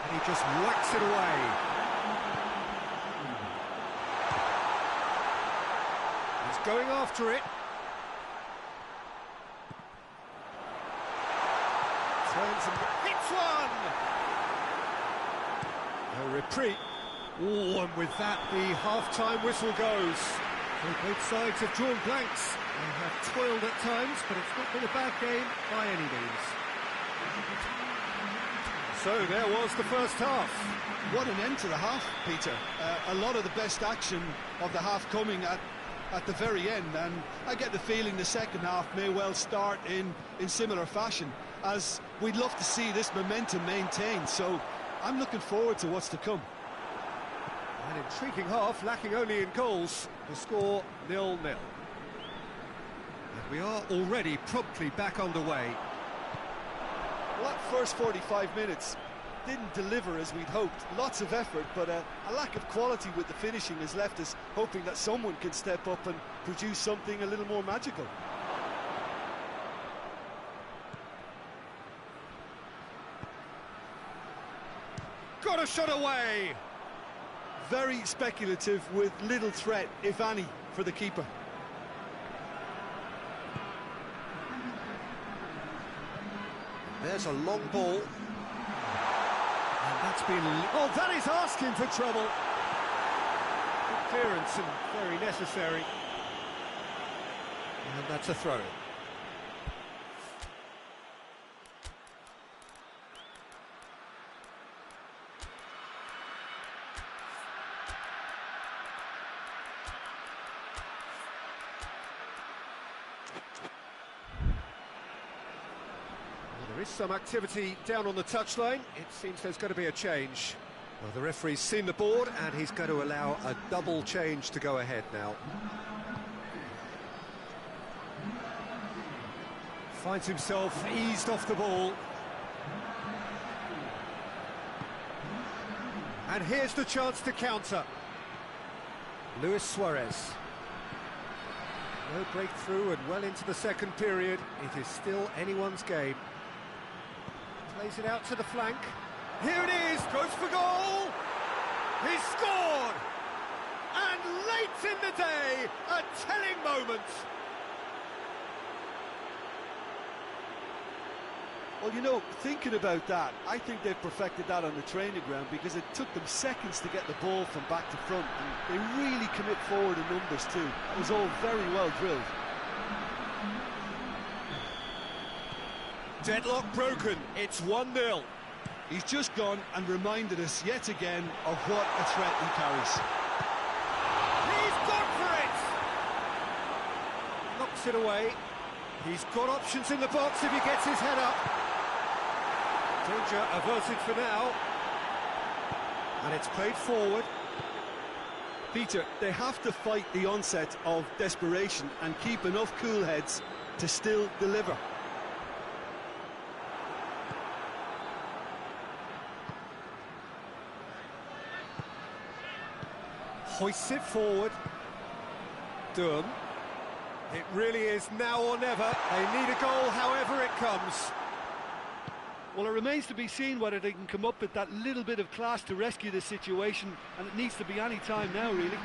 And he just whacks it away. He's going after it. Turns and hits one! A reprieve. Oh, and with that, the half-time whistle goes. So both sides have drawn blanks. They have toiled at times, but it's not been a bad game by any means. So there was the first half. What an end to the half, Peter. A lot of the best action of the half coming at the very end, and I get the feeling the second half may well start in similar fashion, as we'd love to see this momentum maintained, so I'm looking forward to what's to come. An intriguing half, lacking only in goals. The score 0-0. And we are already promptly back underway. Well, that first 45 minutes didn't deliver as we'd hoped. Lots of effort, but a lack of quality with the finishing has left us hoping that someone can step up and produce something a little more magical. Got a shot away! Very speculative with little threat, if any, for the keeper. There's a long ball. And that's been... Oh, that is asking for trouble. Good clearance and very necessary. And that's a throw. There is some activity down on the touchline. It seems there's going to be a change. Well, the referee's seen the board and he's going to allow a double change to go ahead now. Finds himself eased off the ball. And here's the chance to counter. Luis Suarez. No breakthrough and well into the second period. It is still anyone's game. Plays it out to the flank. Here it is, goes for goal! He's scored! And late in the day, a telling moment. Well, you know, thinking about that, I think they've perfected that on the training ground, because it took them seconds to get the ball from back to front, and they really commit forward in numbers too. That was all very well drilled. Deadlock broken, it's 1-0. He's just gone and reminded us yet again of what a threat he carries. He's gone for it! Knocks it away. He's got options in the box if he gets his head up. Danger averted for now. And it's played forward. Peter, they have to fight the onset of desperation and keep enough cool heads to still deliver. Hoists it forward. Durham. It really is now or never. They need a goal however it comes. Well, it remains to be seen whether they can come up with that little bit of class to rescue this situation, and it needs to be any time now, really.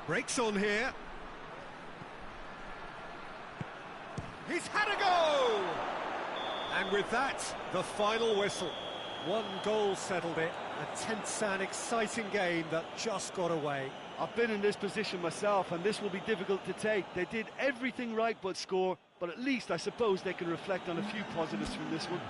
Breaks on here. He's had a go! And with that, the final whistle. One goal settled it. A tense and exciting game that just got away. I've been in this position myself, and this will be difficult to take. They did everything right but score, but at least I suppose they can reflect on a few positives from this one.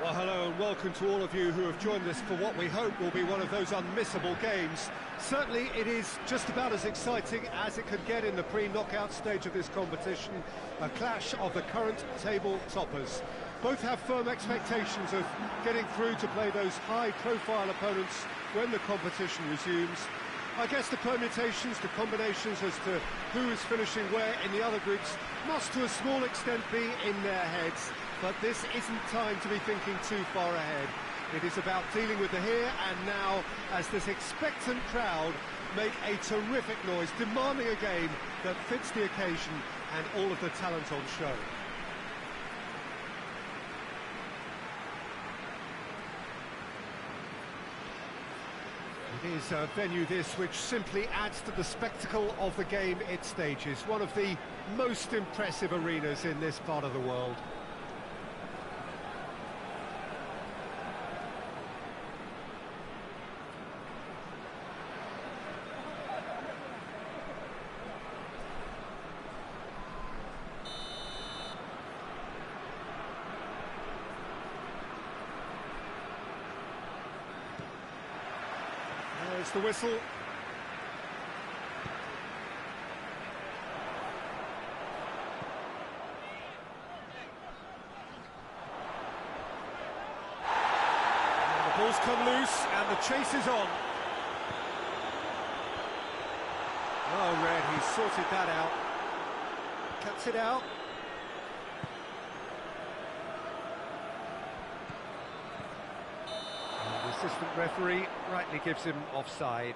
Well, hello and welcome to all of you who have joined us for what we hope will be one of those unmissable games. Certainly it is just about as exciting as it could get in the pre-knockout stage of this competition, a clash of the current table toppers. Both have firm expectations of getting through to play those high-profile opponents when the competition resumes. I guess the permutations, the combinations as to who is finishing where in the other groups must to a small extent be in their heads. But this isn't time to be thinking too far ahead. It is about dealing with the here and now as this expectant crowd make a terrific noise, demanding a game that fits the occasion and all of the talent on show. It is a venue this which simply adds to the spectacle of the game it stages. One of the most impressive arenas in this part of the world. There's the whistle. And the ball's come loose and the chase is on. Oh, Red, he's sorted that out. Cuts it out. Assistant referee rightly gives him offside.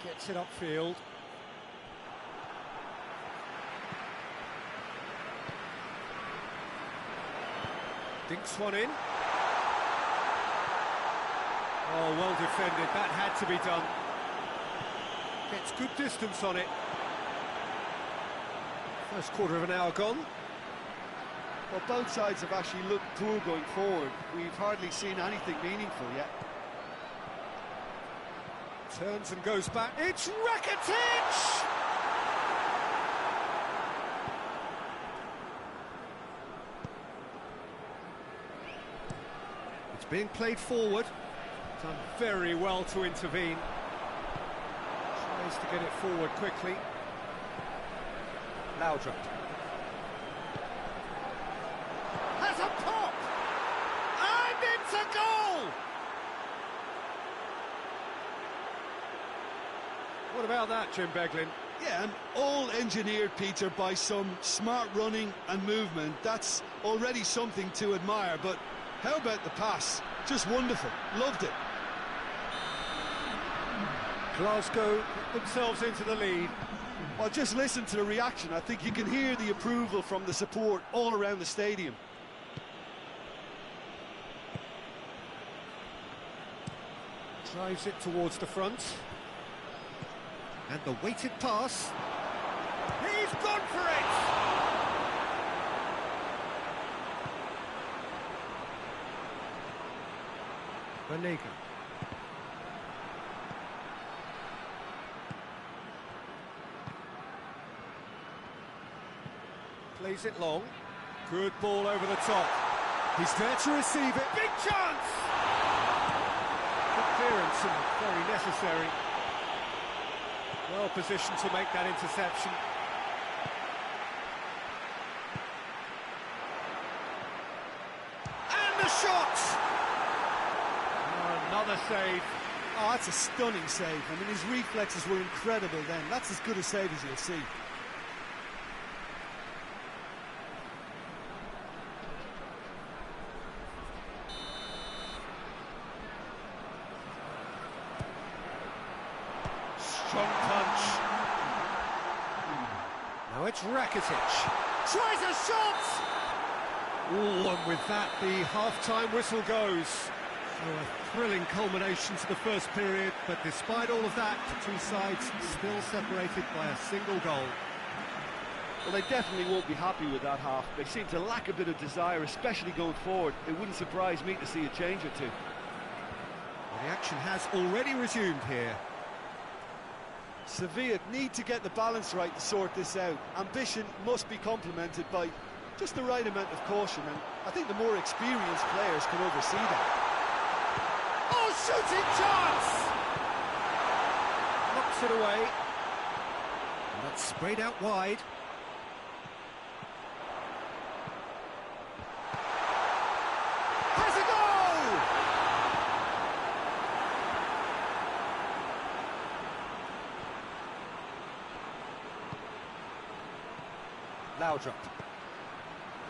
Gets it upfield. Dinks one in. Oh, well defended, that had to be done. Gets good distance on it. First quarter of an hour gone. Well, both sides have actually looked poor going forward. We've hardly seen anything meaningful yet. Turns and goes back. It's Rakitic! It's being played forward. Done very well to intervene. Tries to get it forward quickly. Laudrup. Has a pop! And it's a goal! What about that, Jim Beglin? Yeah, and all engineered, Peter, by some smart running and movement. That's already something to admire, but how about the pass? Just wonderful. Loved it. Glasgow put themselves into the lead. Well, just listen to the reaction. I think you can hear the approval from the support all around the stadium. Drives it towards the front. And the weighted pass. He's gone for it! Benega. Plays it long. Good ball over the top. He's there to receive it. Big chance! Good clearance and very necessary. Well positioned to make that interception. And the shot! Oh, another save. Oh, that's a stunning save. I mean, his reflexes were incredible then. That's as good a save as you'll see. Strong punch. Now it's Rakitic. Tries a shot! Ooh, and with that, the half-time whistle goes. So a thrilling culmination to the first period, but despite all of that, the two sides still separated by a single goal. Well, they definitely won't be happy with that half. They seem to lack a bit of desire, especially going forward. It wouldn't surprise me to see a change or two. The action has already resumed here. Sevilla need to get the balance right to sort this out. Ambition must be complemented by just the right amount of caution, and I think the more experienced players can oversee that. Oh, shooting chance! Knocks it away. And that's sprayed out wide. Has a goal! Laudrup.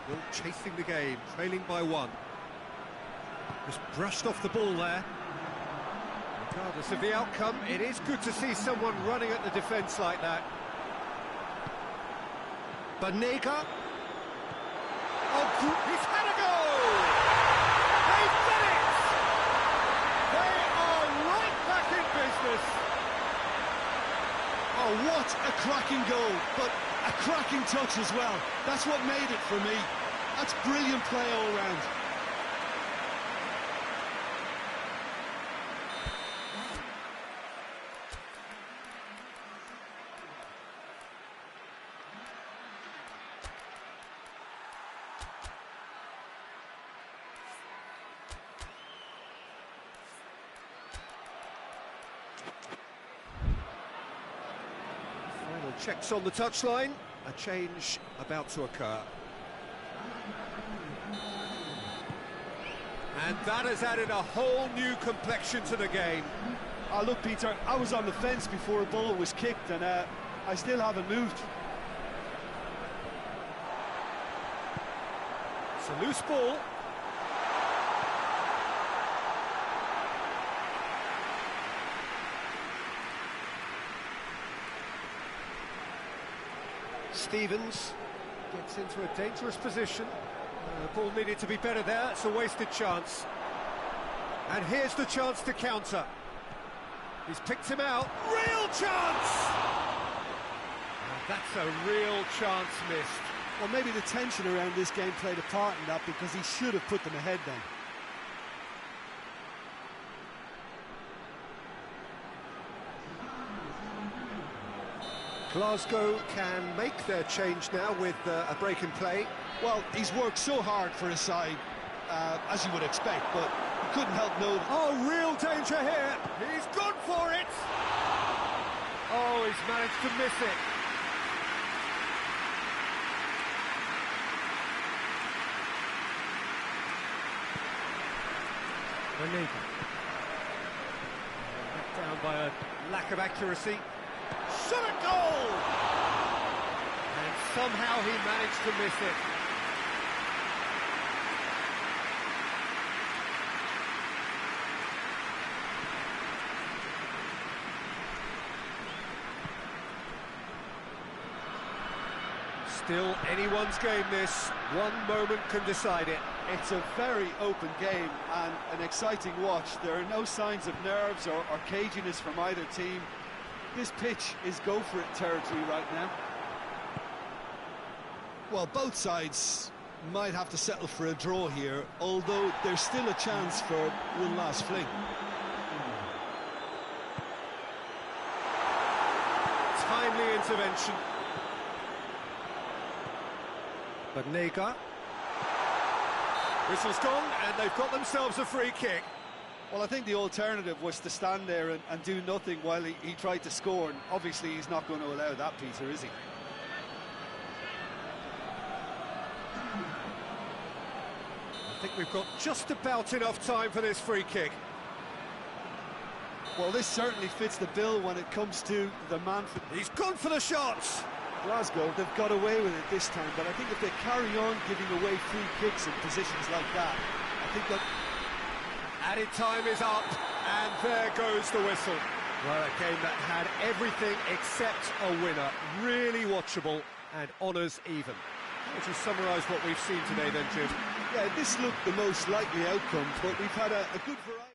Still chasing the game, trailing by 1. Just brushed off the ball there. Regardless of the outcome, it is good to see someone running at the defence like that. Banega. Oh, he's had a goal! They've done it! They are right back in business. Oh, what a cracking goal, but a cracking touch as well. That's what made it for me. That's brilliant play all round. Final checks on the touchline. A change about to occur. And that has added a whole new complexion to the game. Oh, look, Peter, I was on the fence before a ball was kicked, and I still haven't moved. It's a loose ball. Stevens gets into a dangerous position. The ball needed to be better there. It's a wasted chance. And here's the chance to counter. He's picked him out. Real chance! And that's a real chance missed. Well, maybe the tension around this game played a part in that, because he should have put them ahead then. Glasgow can make their change now with a break in play. Well, he's worked so hard for his side, as you would expect, but he couldn't help know that. Oh, real danger here. He's gone for it. Oh, he's managed to miss it. Banega. Knocked down by a lack of accuracy. Shot a goal! And somehow he managed to miss it. Still anyone's game this. One moment can decide it. It's a very open game and an exciting watch. There are no signs of nerves or caginess from either team. This pitch is go-for-it territory right now. Well, both sides might have to settle for a draw here, although there's still a chance for one last fling. Timely intervention. Banega. Whistle's gone, and they've got themselves a free kick. Well, I think the alternative was to stand there and do nothing while he tried to score, and obviously he's not going to allow that, Peter, is he? I think we've got just about enough time for this free kick. Well, this certainly fits the bill when it comes to the man. He's gone for the shots. Glasgow, they've got away with it this time, but I think if they carry on giving away free kicks in positions like that, I think that... Added time is up, and there goes the whistle. Well, a game that had everything except a winner. Really watchable and honours even. Would you summarise what we've seen today then, Jim? Yeah, this looked the most likely outcome, but we've had a good variety.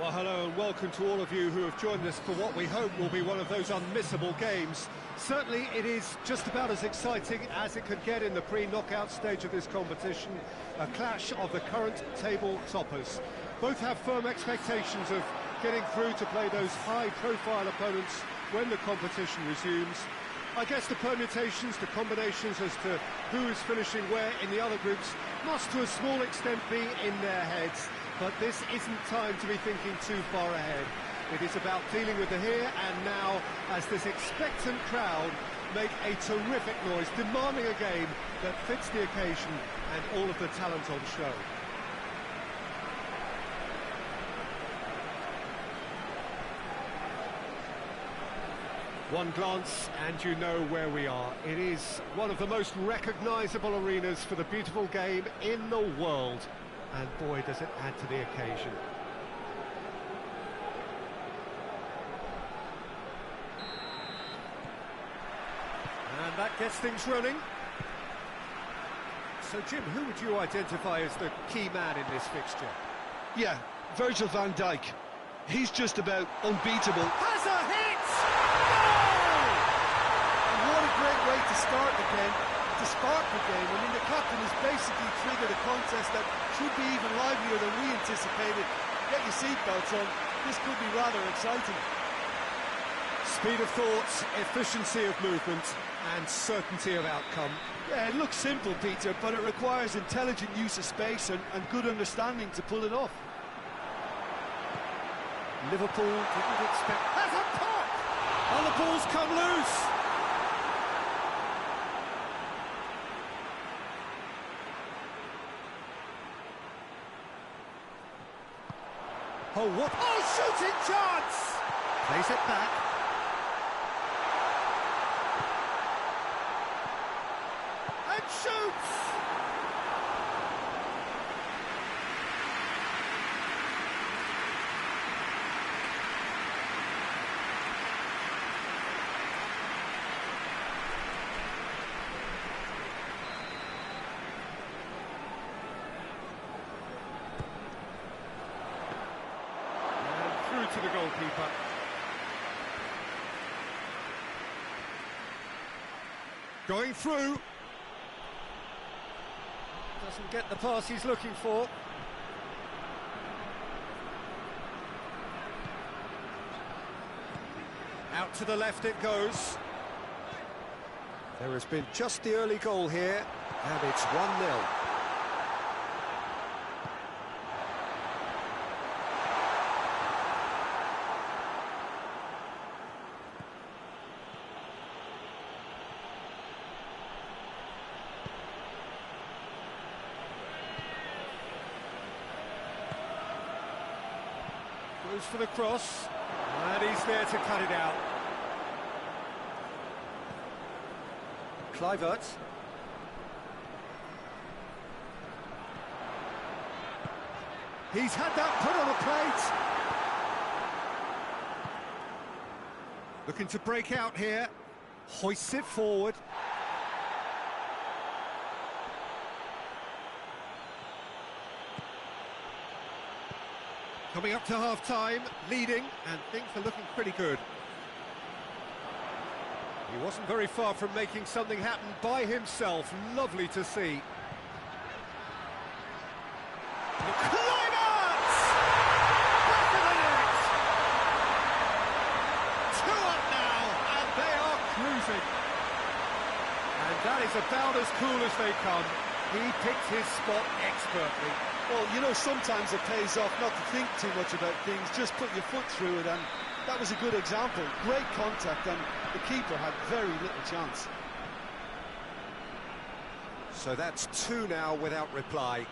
Well, hello and welcome to all of you who have joined us for what we hope will be one of those unmissable games. Certainly it is just about as exciting as it could get in the pre-knockout stage of this competition, a clash of the current table toppers. Both have firm expectations of getting through to play those high-profile opponents when the competition resumes. I guess the permutations, the combinations as to who is finishing where in the other groups must to a small extent be in their heads. But this isn't time to be thinking too far ahead. It is about dealing with the here and now as this expectant crowd make a terrific noise, demanding a game that fits the occasion and all of the talent on show. One glance and you know where we are. It is one of the most recognisable arenas for the beautiful game in the world. And boy, does it add to the occasion. And that gets things running. So, Jim, who would you identify as the key man in this fixture? Yeah, Virgil van Dijk. He's just about unbeatable. Has a hit! And what a great way to start the game, to spark the game. I mean, the captain has basically triggered a contest that should be even livelier than we anticipated. Get your seatbelts on, this could be rather exciting. Speed of thoughts, efficiency of movement, and certainty of outcome. Yeah, it looks simple, Peter, but it requires intelligent use of space and good understanding to pull it off. Liverpool didn't expect... Has a pop! And the ball's come loose! Oh, what? Oh, shooting chance! Plays it back. And shoots! To the goalkeeper. Going through. Doesn't get the pass he's looking for. Out to the left it goes. There has been just the early goal here, and it's 1-0. Goes for the cross, and he's there to cut it out. Kluivert. He's had that put on a plate. Looking to break out here. Hoists it forward. Coming up to half-time, leading, and things are looking pretty good. He wasn't very far from making something happen by himself. Lovely to see. Kluivert! Back of the net! 2 up now, and they are cruising. And that is about as cool as they come. He picked his spot expertly. Well, you know, sometimes it pays off not to think too much about things, just put your foot through it, and that was a good example. Great contact, and the keeper had very little chance. So that's 2 now without reply.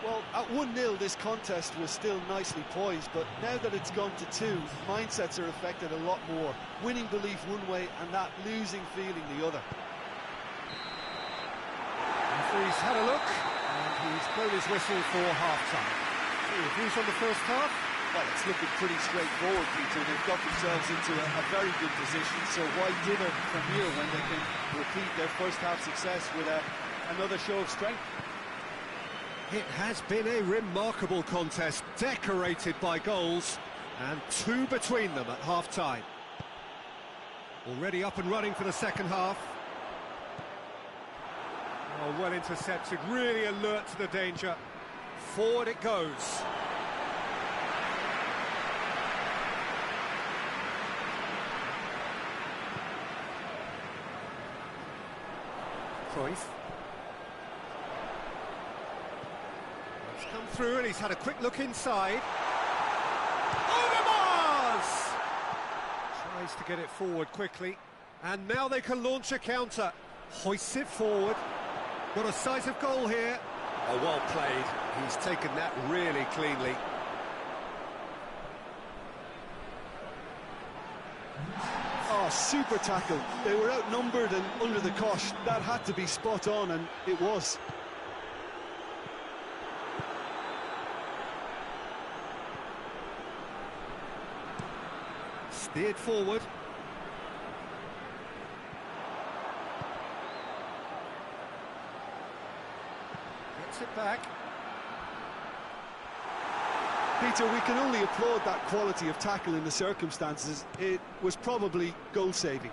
Well, at 1-0, this contest was still nicely poised, but now that it's gone to 2, mindsets are affected a lot more. Winning belief one way, and that losing feeling the other. Referee's had a look. He's blown his whistle for half-time. Any views on the first half? Well, it's looking pretty straightforward, Peter. They've got themselves into a very good position, so why dither from here when they can repeat their first half success with another show of strength? It has been a remarkable contest, decorated by goals. And two between them at half-time. Already up and running for the second half. Oh, well intercepted, really alert to the danger. Forward it goes. Cruyff. It's come through and he's had a quick look inside. Overmars! Tries to get it forward quickly. And now they can launch a counter. Hoists it forward. Got a sight of goal here. Oh, well played. He's taken that really cleanly. Oh, super tackle. They were outnumbered and under the cosh. That had to be spot on, and it was. Steered forward. Gets it back. Peter, we can only applaud that quality of tackle in the circumstances. It was probably goal-saving.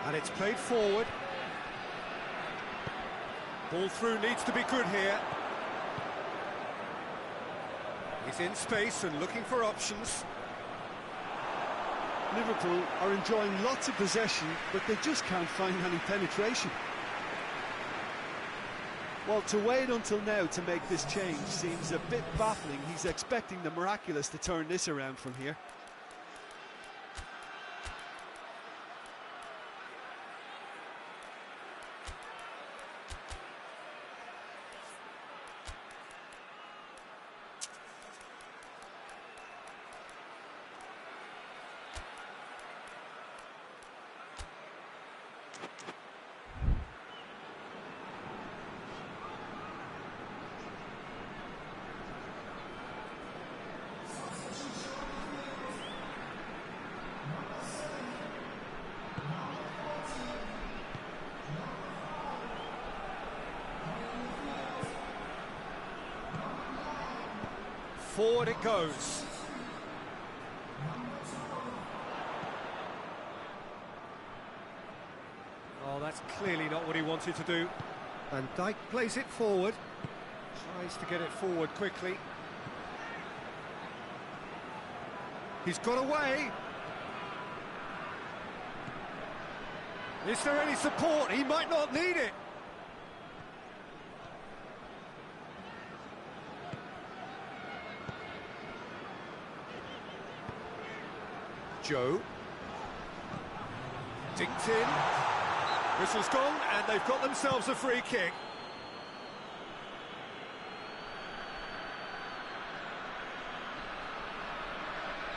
And it's played forward. Ball through needs to be good here. He's in space and looking for options. Liverpool are enjoying lots of possession, but they just can't find any penetration. Well, to wait until now to make this change seems a bit baffling. He's expecting the miraculous to turn this around from here. Forward it goes. Oh, that's clearly not what he wanted to do. Van Dijk plays it forward. Tries to get it forward quickly. He's got away. Is there any support? He might not need it. Joe. Dinked in. Whistle's gone, and they've got themselves a free kick.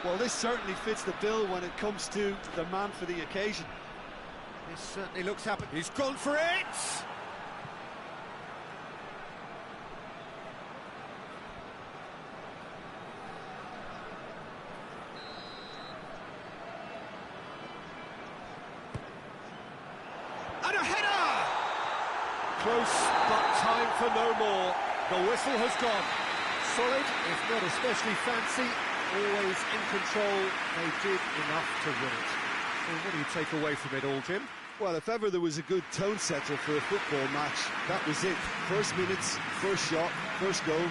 Well, this certainly fits the bill when it comes to the man for the occasion. This certainly looks happy. He's gone for it! And a header! Close, but time for no more. The whistle has gone. Solid, if not especially fancy, always in control. They did enough to win it. So what do you take away from it all, Jim? Well, if ever there was a good tone setter for a football match, that was it. First minutes, first shot, first goal,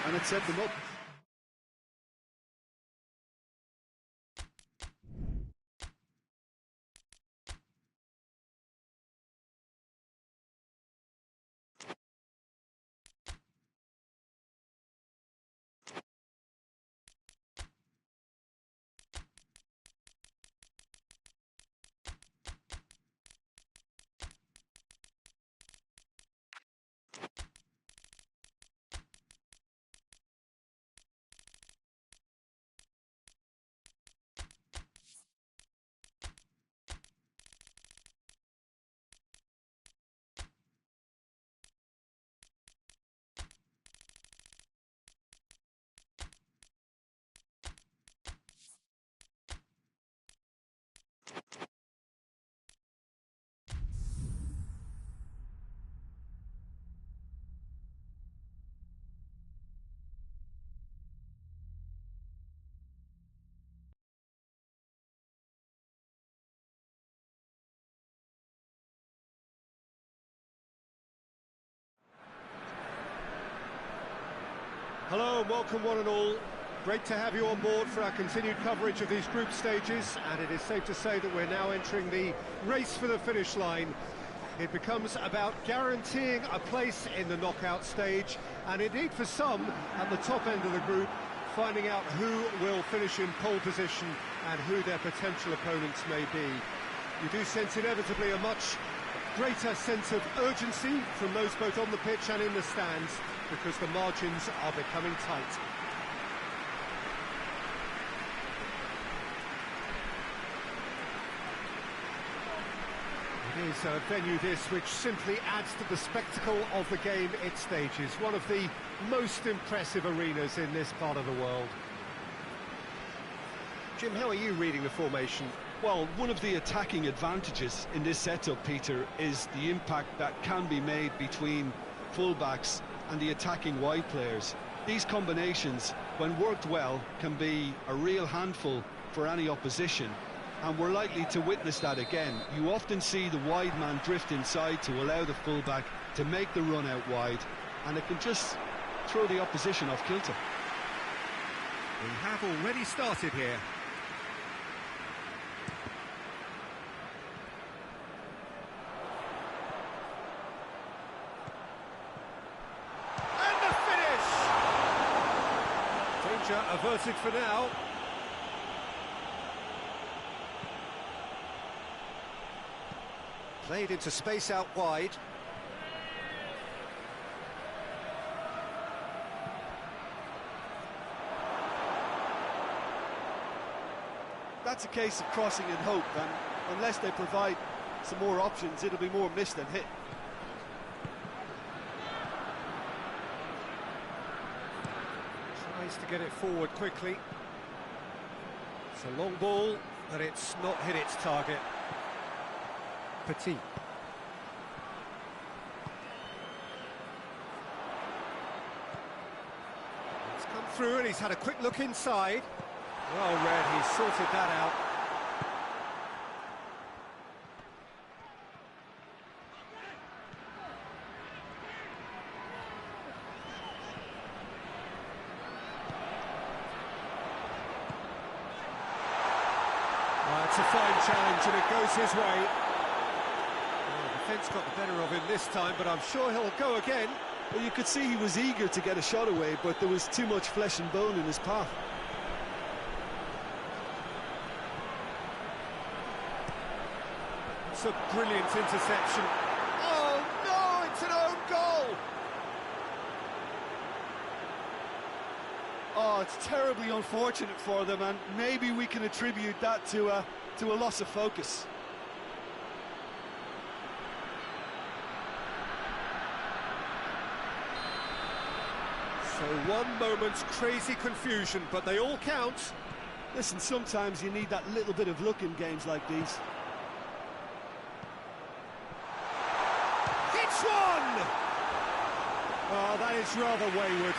and it set them up. and welcome one and all. Great to have you on board for our continued coverage of these group stages, and it is safe to say that we're now entering the race for the finish line. It becomes about guaranteeing a place in the knockout stage, and indeed for some, at the top end of the group, finding out who will finish in pole position and who their potential opponents may be. You do sense inevitably a much greater sense of urgency from those both on the pitch and in the stands, because the margins are becoming tight. It is a venue this which simply adds to the spectacle of the game it stages. One of the most impressive arenas in this part of the world. Jim, how are you reading the formation? Well, one of the attacking advantages in this setup, Peter, is the impact that can be made between fullbacks and the attacking wide players. These combinations, when worked well, can be a real handful for any opposition, and we're likely to witness that again. You often see the wide man drift inside to allow the fullback to make the run out wide, and it can just throw the opposition off kilter. We have already started here. Averted for now. Played into space out wide. That's a case of crossing in hope, and unless they provide some more options, it'll be more missed than hit. To get it forward quickly. It's a long ball, but it's not hit its target. Petit. It's come through and he's had a quick look inside. Well read, he's sorted that out. It's a fine challenge and it goes his way. Well, the defence got the better of him this time, but I'm sure he'll go again. Well, you could see he was eager to get a shot away, but there was too much flesh and bone in his path. It's a brilliant interception. Oh no, it's an own goal! Oh, it's terribly unfortunate for them, and maybe we can attribute that to a loss of focus. So one moment's crazy confusion, but they all count. Listen, sometimes you need that little bit of luck in games like these. It's one! Oh, that is rather wayward.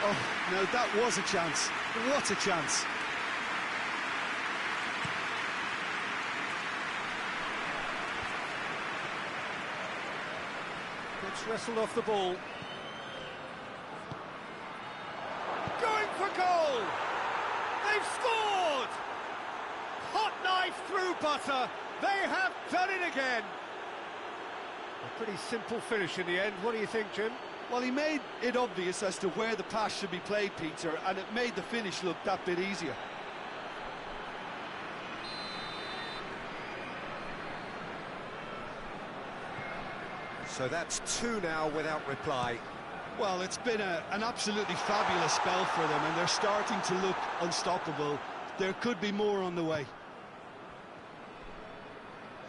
Oh, no, that was a chance. What a chance. It's wrestled off the ball. Going for goal! They've scored! Hot knife through butter. They have done it again. A pretty simple finish in the end. What do you think, Jim? Well, he made it obvious as to where the pass should be played, Peter, and it made the finish look that bit easier. So that's two now without reply. Well, it's been an absolutely fabulous spell for them, and they're starting to look unstoppable. There could be more on the way.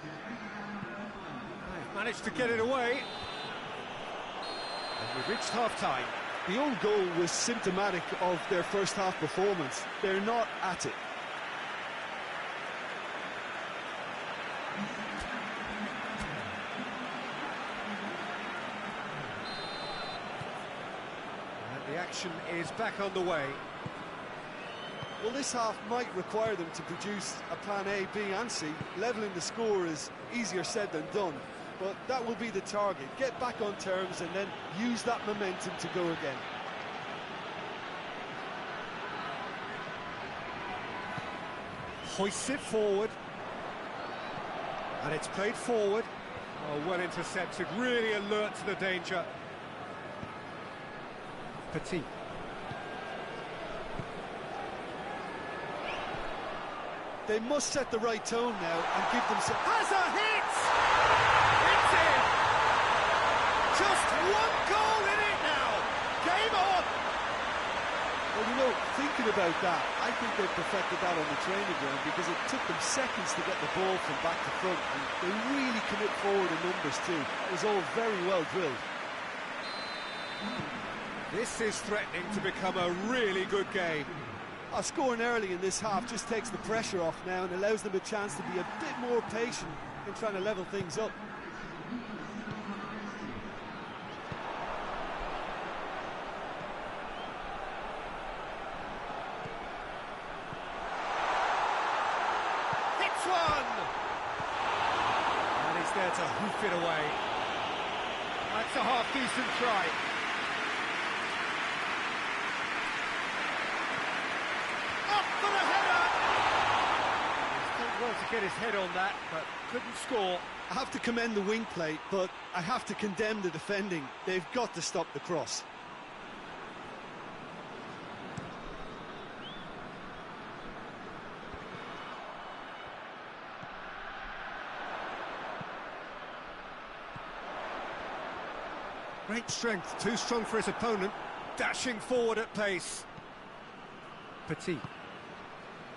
They've managed to get it away. And we've reached half-time. The own goal was symptomatic of their first half performance. They're not at it. And the action is back on the way. Well, this half might require them to produce a plan A, B and C. Levelling the score is easier said than done, but that will be the target. Get back on terms and then use that momentum to go again. hoists it forward. And it's played forward. Oh, well intercepted, really alert to the danger. Petit. They must set the right tone now and give them some... Has a hit! It's in! Just one goal in it now! Game on! Well, you know, thinking about that, I think they perfected that on the training ground because it took them seconds to get the ball from back to front, and they really commit forward in numbers too. It was all very well drilled. This is threatening to become a really good game. Scoring early in this half just takes the pressure off now and allows them a chance to be a bit more patient in trying to level things up. Hits one! And he's there to hoof it away. That's a half-decent try. For the header! He's done well to get his head on that, but couldn't score. I have to commend the wing play, but I have to condemn the defending. They've got to stop the cross. Great strength, too strong for his opponent. Dashing forward at pace. Petit.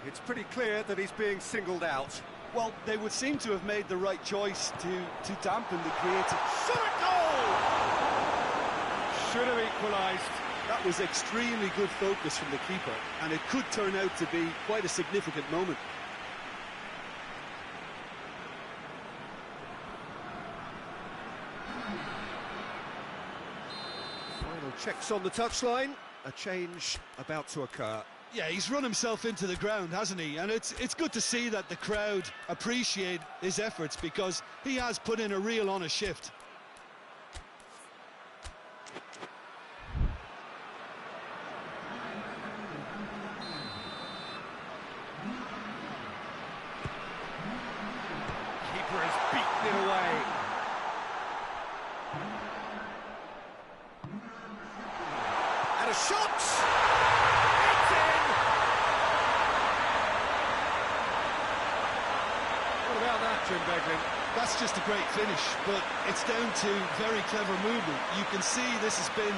It's pretty clear that he's being singled out. Well, they would seem to have made the right choice to dampen the creative... Shot a goal! Should have equalised. That was extremely good focus from the keeper, and it could turn out to be quite a significant moment. Final checks on the touchline. A change about to occur. Yeah, he's run himself into the ground, hasn't he? And it's good to see that the crowd appreciate his efforts because he has put in a real honest shift. Keeper has beaten it away. And a shot! That's just a great finish, but it's down to very clever movement. You can see this has been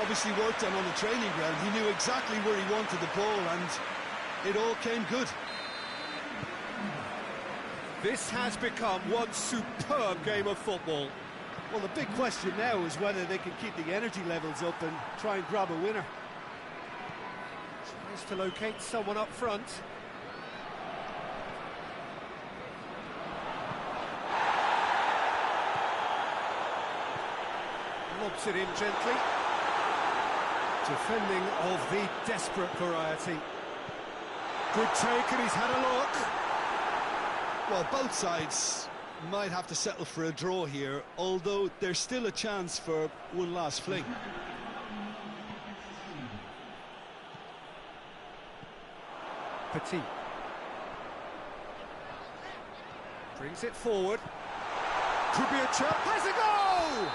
obviously worked on the training ground. He knew exactly where he wanted the ball, and it all came good. This has become one superb game of football. Well, the big question now is whether they can keep the energy levels up and try and grab a winner. Tries to locate someone up front. Lobs it in gently. Defending of the desperate variety. Good take, and he's had a look. Well, both sides might have to settle for a draw here, although there's still a chance for one last fling. Petit. Brings it forward. Could be a chance. Has a goal!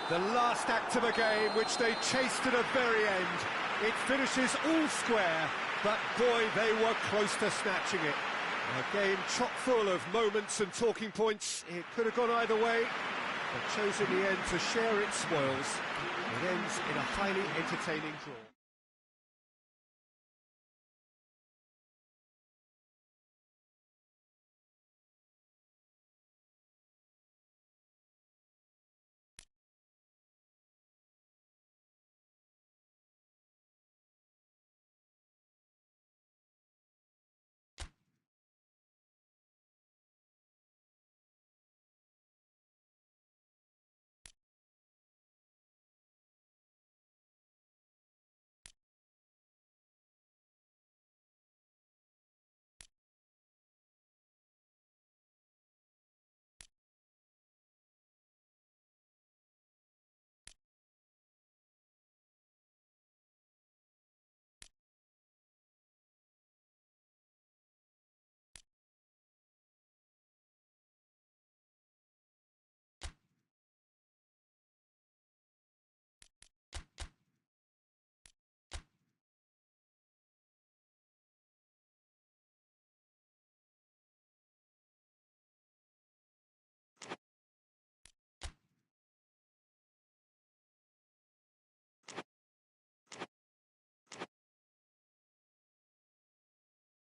The last act of a game, which they chased to the very end. It finishes all square, but boy, they were close to snatching it. A game chock full of moments and talking points. It could have gone either way, but chose in the end to share its spoils. It ends in a highly entertaining draw.